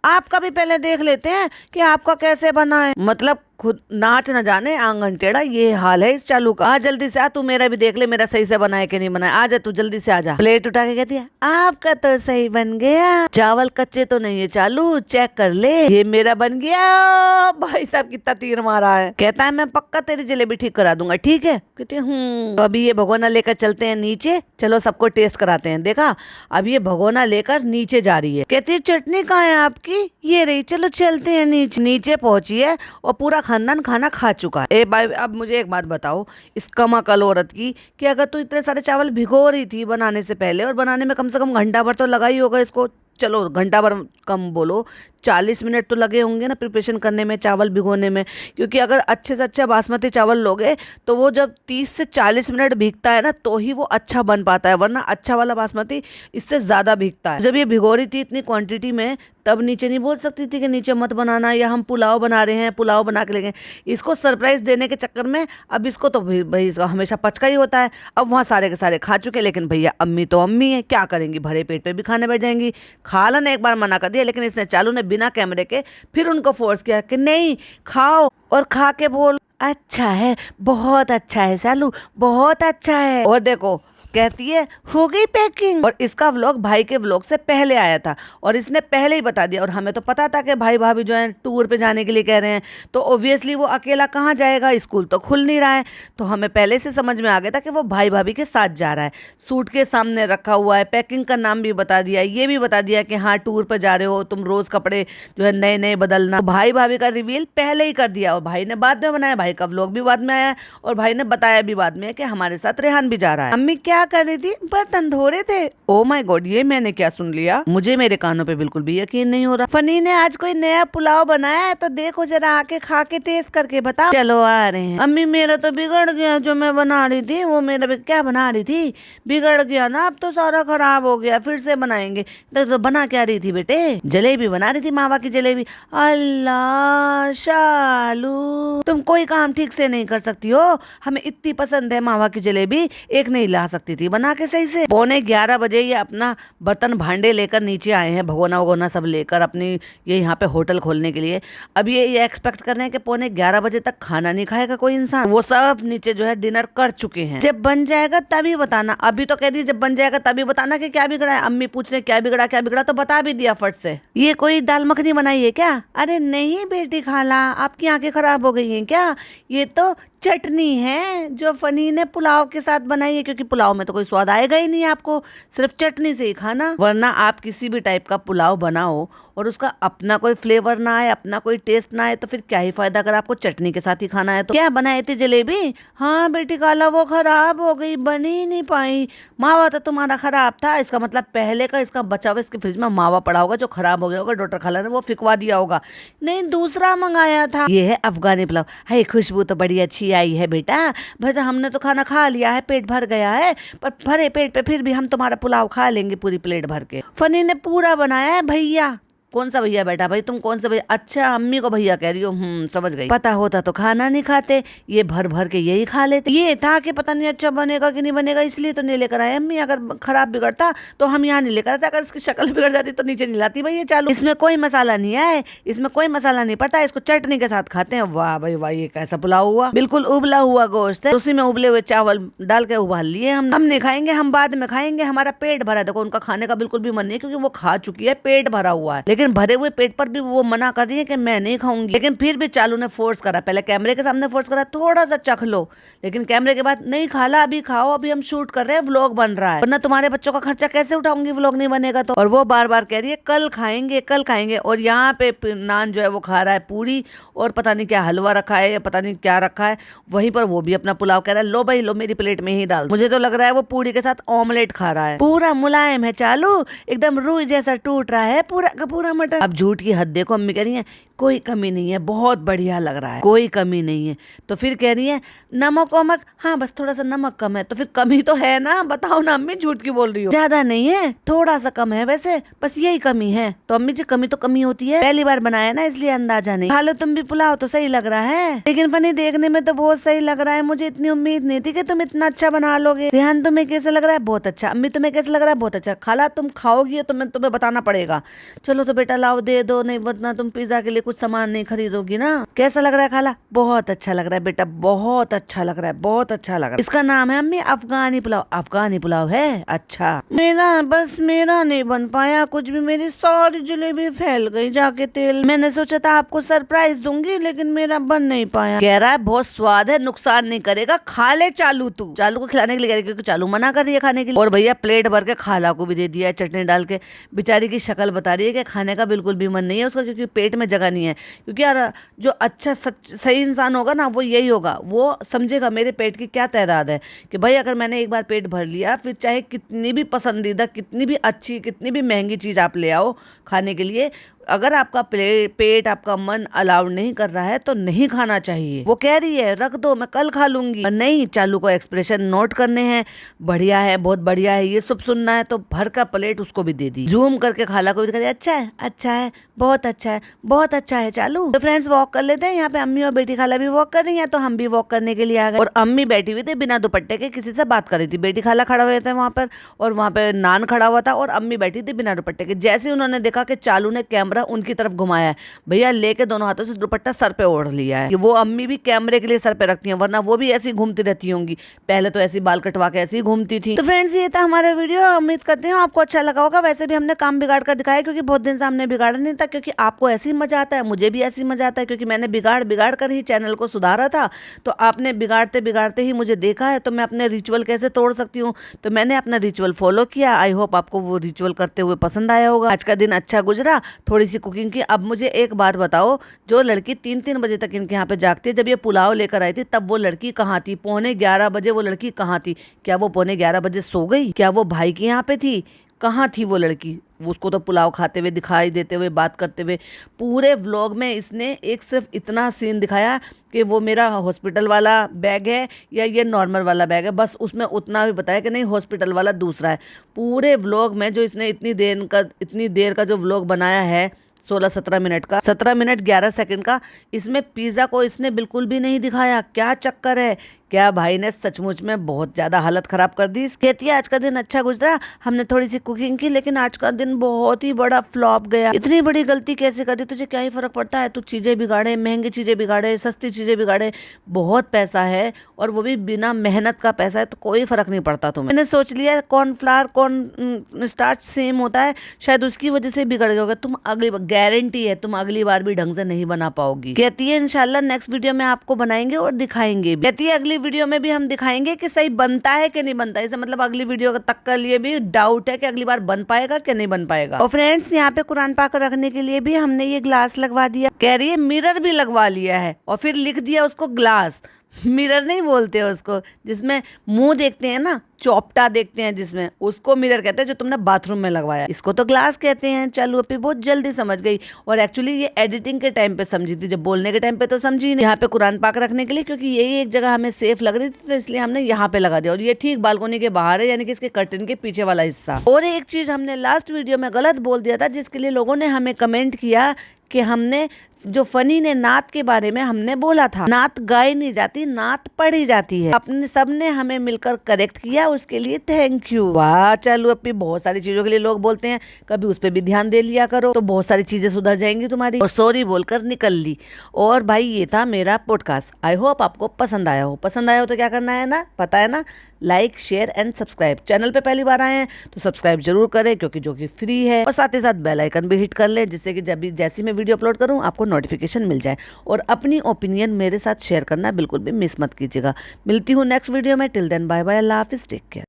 आपका भी पहले देख लेते हैं कि आपका कैसे बना है। मतलब खुद नाच न जाने आंगन टेढ़ा, ये हाल है इस चालू का। आ जल्दी से आ, तू मेरा भी देख ले मेरा सही से बना है कि नहीं बना है। आ जा तू जल्दी से, आ जा। प्लेट उठा के कहती है आपका तो सही बन गया, चावल कच्चे तो नहीं है चालू, चेक कर ले, ये मेरा बन गया। भाई साहब कितना तीर मारा है। कहता है मैं पक्का तेरी जलेबी ठीक करा दूंगा, ठीक है। कहती है तो अभी ये भगोना लेकर चलते हैं नीचे, चलो सबको टेस्ट कराते हैं। देखा अब ये भगोना लेकर नीचे जा रही है। कहती है चटनी कहाँ है आपकी, ये रही, चलो चलते हैं नीचे। नीचे पहुंची है और पूरा खानदान खाना खा चुका है। ए भाई अब मुझे एक बात बताओ इस कमाकल औरत की, कि अगर तू इतने सारे चावल भिगो रही थी बनाने से पहले, और बनाने में कम से कम घंटा भर तो लगा ही होगा इसको, चलो घंटा भर कम बोलो, 40 मिनट तो लगे होंगे ना प्रिपरेशन करने में, चावल भिगोने में। क्योंकि अगर अच्छे से अच्छा बासमती चावल लोगे तो वो जब 30 से 40 मिनट भीगता है ना तो ही वो अच्छा बन पाता है, वरना अच्छा वाला बासमती इससे ज़्यादा भीगता है। जब ये भिगो रही थी इतनी क्वांटिटी में, तब नीचे नहीं बोल सकती थी कि नीचे मत बनाना, या हम पुलाव बना रहे हैं पुलाव बना के लेंगे। इसको सरप्राइज देने के चक्कर में अब इसको तो भाई इसका हमेशा पचका ही होता है। अब वहाँ सारे के सारे खा चुके, लेकिन भैया अम्मी तो अम्मी है, क्या करेंगी, भरे पेट पे भी खाने बैठ जाएंगी। खाला ने एक बार मना कर दिया, लेकिन इसने चालू ने बिना कैमरे के फिर उनको फोर्स किया कि नहीं खाओ, और खा के बोल अच्छा है, बहुत अच्छा है चालू, बहुत अच्छा है। और देखो कहती है हो गई पैकिंग। और इसका व्लॉग भाई के व्लॉग से पहले आया था और इसने पहले ही बता दिया, और हमें तो पता था कि भाई भाभी जो है टूर पे जाने के लिए कह रहे हैं, तो ऑब्वियसली वो अकेला कहाँ जाएगा, स्कूल तो खुल नहीं रहा है। तो हमें पहले से समझ में आ गया था कि वो भाई भाभी के साथ जा रहा है। सूट के सामने रखा हुआ है, पैकिंग का नाम भी बता दिया, ये भी बता दिया कि हाँ टूर पर जा रहे हो तुम, रोज कपड़े जो है नए नए बदलना। भाई भाभी का रिवील पहले ही कर दिया, और भाई ने बाद में बनाया, भाई का व्लॉग भी बाद में आया, और भाई ने बताया भी बाद में कि हमारे साथ रेहान भी जा रहा है। अम्मी क्या कर रही थी, बर्तन धो रहे थे। ओ माय गॉड, ये मैंने क्या सुन लिया, मुझे मेरे कानों पे बिल्कुल भी यकीन नहीं हो रहा। फनी ने आज कोई नया पुलाव बनाया है, तो देखो जरा आके खा के टेस्ट करके बताओ। चलो आ रहे हैं। अम्मी मेरा तो बिगड़ गया, जो मैं बना रही थी वो मेरा क्या बना रही थी बिगड़ गया ना, अब तो सारा खराब हो गया, फिर से बनाएंगे। तो बना क्या रही थी बेटे, जलेबी बना रही थी, मावा की जलेबी। अल्लाह शालू तुम कोई काम ठीक से नहीं कर सकती हो, हमें इतनी पसंद है मावा की जलेबी, एक नहीं ला सकती थी बना के सही से। 11:15 बजे ये अपना बर्तन भांडे लेकर नीचे आए हैं, भगोना वगोना सब लेकर अपनी ये यहाँ पे होटल खोलने के लिए। अब ये एक्सपेक्ट कर रहे हैं कि 11:15 बजे तक खाना नहीं खाएगा कोई इंसान। वो सब नीचे जो है डिनर कर चुके हैं। जब बन जाएगा तभी बताना, अभी तो कह दी जब बन जाएगा तभी बताना कि क्या बिगड़ा है। अम्मी पूछ रहे क्या बिगड़ा क्या बिगड़ा, तो बता भी दिया फट से। ये कोई दाल मखनी बनाई है क्या, अरे नहीं बेटी खाला आपकी आंखें खराब हो गई हैं क्या, ये तो चटनी है जो फनी ने पुलाव के साथ बनाई है, क्योंकि पुलाव में तो कोई स्वाद आएगा ही नहीं आपको, सिर्फ चटनी से ही खाना। वरना आप किसी भी टाइप का पुलाव बनाओ और उसका अपना कोई फ्लेवर ना आए, अपना कोई टेस्ट ना आए, तो फिर क्या ही फायदा अगर आपको चटनी के साथ ही खाना है। तो क्या बनाई थी जलेबी, हाँ बेटी काला वो खराब हो गई, बनी ही नहीं पाई। मावा तो तुम्हारा खराब था, इसका मतलब पहले का इसका बचा हुआ इसके फ्रिज में मावा पड़ा होगा जो खराब हो गया होगा, डॉक्टर खाला ने वो फिकवा दिया होगा। नहीं दूसरा मंगाया था, ये है अफगानी पुलाव। है खुशबू तो बड़ी अच्छी आई है बेटा, भाई हमने तो खाना खा लिया है, पेट भर गया है, पर भरे पेट पे फिर भी हम तुम्हारा पुलाव खा लेंगे पूरी प्लेट भर के। फनी ने पूरा बनाया है भैया। कौन सा भैया बेटा, भाई तुम कौन सा भैया, अच्छा अम्मी को भैया कह रही हो, समझ गई। पता होता तो खाना नहीं खाते, ये भर भर के यही खा लेते। ये था कि पता नहीं अच्छा बनेगा कि नहीं बनेगा, इसलिए तो नहीं लेकर आए अम्मी। अगर खराब बिगड़ता तो हम यहाँ नहीं लेकर आते, अगर इसकी शक्ल बिगड़ जाती तो नीचे नहीं लाती भाई ये चालू। इसमें कोई मसाला नहीं है, इसमें कोई मसाला नहीं पड़ता, इसको चटनी के साथ खाते हैं। वाह भाई वाह, ये कैसा पुलाव हुआ, बिल्कुल उबला हुआ गोश्त है, उसी में उबले हुए चावल डाल के उबाल लिए। हम नहीं खाएंगे, हम बाद में खाएंगे, हमारा पेट भरा। देखो उनका खाने का बिल्कुल भी मन नहीं है, क्योंकि वो खा चुकी है, पेट भरा हुआ है। लेकिन भरे हुए पेट पर भी वो मना कर रही है कि मैं नहीं खाऊंगी। लेकिन फिर भी चालू ने फोर्स करा, पहले कैमरे के सामने फोर्स करा थोड़ा सा चख लो, लेकिन कैमरे के बाद नहीं खाला अभी खाओ, अभी हम शूट कर रहे हैं, व्लॉग बन रहा है, वरना तुम्हारे बच्चों का खर्चा कैसे उठाऊंगी व्लॉग नहीं बनेगा तो। और वो बार बार कह रही है कल खाएंगे कल खाएंगे। और यहाँ पे नान जो है वो खा रहा है पूरी, और पता नहीं क्या हलवा रखा है या पता नहीं क्या रखा है, वहीं पर वो भी अपना पुलाव कह रहा है लो भाई लो मेरी प्लेट में ही डाल। मुझे तो लग रहा है वो पूरी के साथ ऑमलेट खा रहा है। पूरा मुलायम है चालू, एकदम रुई जैसा टूट रहा है पूरा का पूरा मटन। अब झूठ की हद देखो, अम्मी कह रही है कोई कमी नहीं है, बहुत बढ़िया लग रहा है, कोई कमी नहीं है। तो फिर कह रही है नमक वमक, हाँ बस थोड़ा सा नमक कम है। तो फिर कमी तो है ना, बताओ ना अम्मी, झूठ की बोल रही हो। ज्यादा नहीं है, थोड़ा सा कम है वैसे, बस यही कमी है। तो अम्मी जी कमी तो कमी होती है, पहली बार बनाया ना इसलिए अंदाजा नहीं। खा लो तुम भी पुलाव, तो सही लग रहा है, लेकिन फनी देखने में तो बहुत सही लग रहा है। मुझे इतनी उम्मीद नहीं थी कि तुम इतना अच्छा बना लोगे। रेहान तुम्हें कैसे लग रहा है? बहुत अच्छा। अम्मी तुम्हें कैसे लग रहा है? बहुत अच्छा। खाला तुम खाओगी तो मैं तुम्हें बताना पड़ेगा। चलो तो बेटा लाओ दे दो, नहीं वरना तुम पिज्जा के लिए कुछ सामान नहीं खरीदोगी ना। कैसा लग रहा है खाला? बहुत अच्छा लग रहा है बेटा, बहुत अच्छा लग रहा है, बहुत अच्छा लग रहा है। इसका नाम है अम्मी अफगानी पुलाव। अफगानी पुलाव है? अच्छा। मेरा नहीं बन पाया कुछ भी, मेरी सारी जलेबी फैल गई जाके तेल। मैंने सोचा था आपको सरप्राइज दूंगी, लेकिन मेरा बन नहीं पाया। कह रहा है बहुत स्वाद है, नुकसान नहीं करेगा, खा ले चालू। तू चालू को खिलाने के लिए कह रही, क्योंकि चालू मना कर रही है खाने के लिए। और भैया प्लेट भर के खाला को भी दे दिया है चटनी डाल के। बेचारी की शक्ल बता रही है कि खाने का बिल्कुल भी मन नहीं है उसका, क्योंकि पेट में जगह नहीं है। क्योंकि यार जो अच्छा सही इंसान होगा ना, वो यही होगा, वो समझेगा मेरे पेट की क्या तादाद है। कि भाई अगर मैंने एक बार पेट भर लिया, फिर चाहे कितनी भी पसंदीदा, कितनी भी अच्छी, कितनी भी महंगी चीज़ आप ले आओ खाने के लिए, अगर आपका पेट आपका मन अलाउड नहीं कर रहा है तो नहीं खाना चाहिए। वो कह रही है रख दो मैं कल खा लूंगी, पर नहीं, चालू को एक्सप्रेशन नोट करने हैं, बढ़िया है बहुत बढ़िया है ये सब सुनना है, तो भर का प्लेट उसको भी दे दी। जूम करके खाला को भी दिखा दिया, अच्छा है अच्छा है, बहुत अच्छा है, बहुत अच्छा है चालू। तो फ्रेंड्स वॉक कर लेते हैं। यहाँ पे अम्मी और बेटी खाला भी वॉक कर रही है, तो हम भी वॉक करने के लिए आ गए। और अम्मी बैठी हुई थी बिना दुपट्टे के, किसी से बात कर रही थी। बेटी खाला खड़ा हुए थे वहां पर, और वहां पे नान खड़ा हुआ था, और अम्मी बैठी थी बिना दुपट्टे के। जैसे उन्होंने देखा कि चालू ने कैमरा उनकी तरफ घुमाया है, भैया लेके दोनों हाथों से दुपट्टा सर पे ओढ़ लिया है। वो अम्मी भी कैमरे के लिए सर पे रखती हैं, वरना वो भी ऐसी घूमती रहती होंगी। पहले तो ऐसी बाल कटवा के ऐसी ही घूमती थी। तो फ्रेंड्स ये था हमारा वीडियो, उम्मीद करते हैं आपको अच्छा लगा होगा। वैसे भी हमने काम बिगाड़ कर दिखाया, क्योंकि बहुत दिन से हमने बिगाड़ा नहीं था, क्योंकि आपको ऐसी मजा आता है, मुझे भी ऐसी मजा आता है, क्योंकि मैंने बिगाड़ कर ही चैनल को सुधारा था। तो आपने बिगाड़ते बिगाड़ते ही मुझे देखा है, तो मैं अपने रिचुअल कैसे तोड़ सकती हूँ, तो मैंने अपना रिचुअल फॉलो किया। आई होप आपको वो रिचुअल करते हुए पसंद आया होगा। आज का दिन अच्छा गुजरा, थोड़ी सी कुकिंग की। अब मुझे एक बात बताओ, जो लड़की 3-3 बजे तक इनके यहाँ पे जागती है, जब ये पुलाव लेकर आई थी तब वो लड़की कहाँ थी? 11:15 बजे वो लड़की कहाँ थी? क्या वो 11:15 बजे सो गई? क्या वो भाई के यहाँ पे थी? कहाँ थी वो लड़की? उसको तो पुलाव खाते हुए, दिखाई देते हुए, बात करते हुए। पूरे व्लॉग में इसने एक सिर्फ इतना सीन दिखाया कि वो मेरा हॉस्पिटल वाला बैग है या ये नॉर्मल वाला बैग है, बस उसमें उतना भी बताया कि नहीं हॉस्पिटल वाला दूसरा है। पूरे व्लॉग में जो इसने इतनी देर का जो व्लॉग बनाया है, 16-17 मिनट का, 17 मिनट 11 सेकंड का, इसमें पिज़्ज़ा को इसने बिल्कुल भी नहीं दिखाया। क्या चक्कर है? क्या भाई ने सचमुच में बहुत ज़्यादा हालत ख़राब कर दी। कहती है आज का दिन अच्छा गुजरा, हमने थोड़ी सी कुकिंग की, लेकिन आज का दिन बहुत ही बड़ा फ्लॉप गया। इतनी बड़ी गलती कैसे कर दी? तुझे क्या ही फ़र्क पड़ता है? तू चीज़ें बिगाड़े, महंगी चीज़ें बिगाड़े, सस्ती चीज़ें बिगाड़े, बहुत पैसा है, और वो भी बिना मेहनत का पैसा है, तो कोई फ़र्क नहीं पड़ता तुम्हें। मैंने सोच लिया कॉर्नफ्लावर कॉर्न स्टार्च सेम होता है, शायद उसकी वजह से बिगड़ गया होगा। तुम अगली गारंटी है तुम अगली बार भी ढंग से नहीं बना पाओगी। कहती है इंशाल्लाह नेक्स्ट वीडियो में आपको बनाएंगे और दिखाएंगे। कहती है अगली वीडियो में भी हम दिखाएंगे कि सही बनता है कि नहीं बनता। इसे मतलब अगली वीडियो तक के लिए भी डाउट है कि अगली बार बन पाएगा कि नहीं बन पाएगा। और फ्रेंड्स यहाँ पे कुरान पाक रखने के लिए भी हमने ये ग्लास लगवा दिया। कह रही है मिरर भी लगवा लिया है, और फिर लिख दिया उसको ग्लास। मिरर नहीं बोलते उसको, जिसमें मुंह देखते हैं ना, चौपटा देखते हैं जिसमें, उसको मिरर कहते हैं, जो तुमने बाथरूम में लगवाया। इसको तो ग्लास कहते हैं। चलो अपनी बहुत जल्दी समझ गई, और एक्चुअली ये एडिटिंग के टाइम पे समझी थी, जब बोलने के टाइम पे तो समझी नहीं। यहाँ पे कुरान पाक रखने के लिए, क्योंकि यही एक जगह हमें सेफ लग रही थी, तो इसलिए हमने यहाँ पे लगा दिया। और ये ठीक बालकोनी के बाहर है, यानी कि इसके कर्टन के पीछे वाला हिस्सा। और एक चीज हमने लास्ट वीडियो में गलत बोल दिया था, जिसके लिए लोगों ने हमें कमेंट किया कि हमने जो फनी ने नात के बारे में हमने बोला था, नात गाई नहीं जाती, नात पढ़ी जाती है। अपने सबने हमें मिलकर करेक्ट किया, उसके लिए थैंक यू। वाह चालू अपनी, बहुत सारी चीजों के लिए लोग बोलते हैं, कभी उस पर भी ध्यान दे लिया करो तो बहुत सारी चीजें सुधर जाएंगी तुम्हारी। और सॉरी बोलकर निकल ली। और भाई ये था मेरा पॉडकास्ट। आई होप आपको पसंद आया हो। पसंद आया हो तो क्या करना है ना, पता है ना, like share and subscribe. Channel पे पहली बार आए हैं तो सब्सक्राइब जरूर करें, क्योंकि जो कि फ्री है। और साथ ही साथ बेल आइकन भी हिट कर ले, जिससे कि जब भी जैसी मैं वीडियो अपलोड करूं आपको नोटिफिकेशन मिल जाए। और अपनी ओपिनियन मेरे साथ शेयर करना बिल्कुल भी मिस मत कीजिएगा। मिलती हूँ नेक्स्ट वीडियो में। टिल देन बाय बाय, अल्लाह हाफिज, टेक केयर।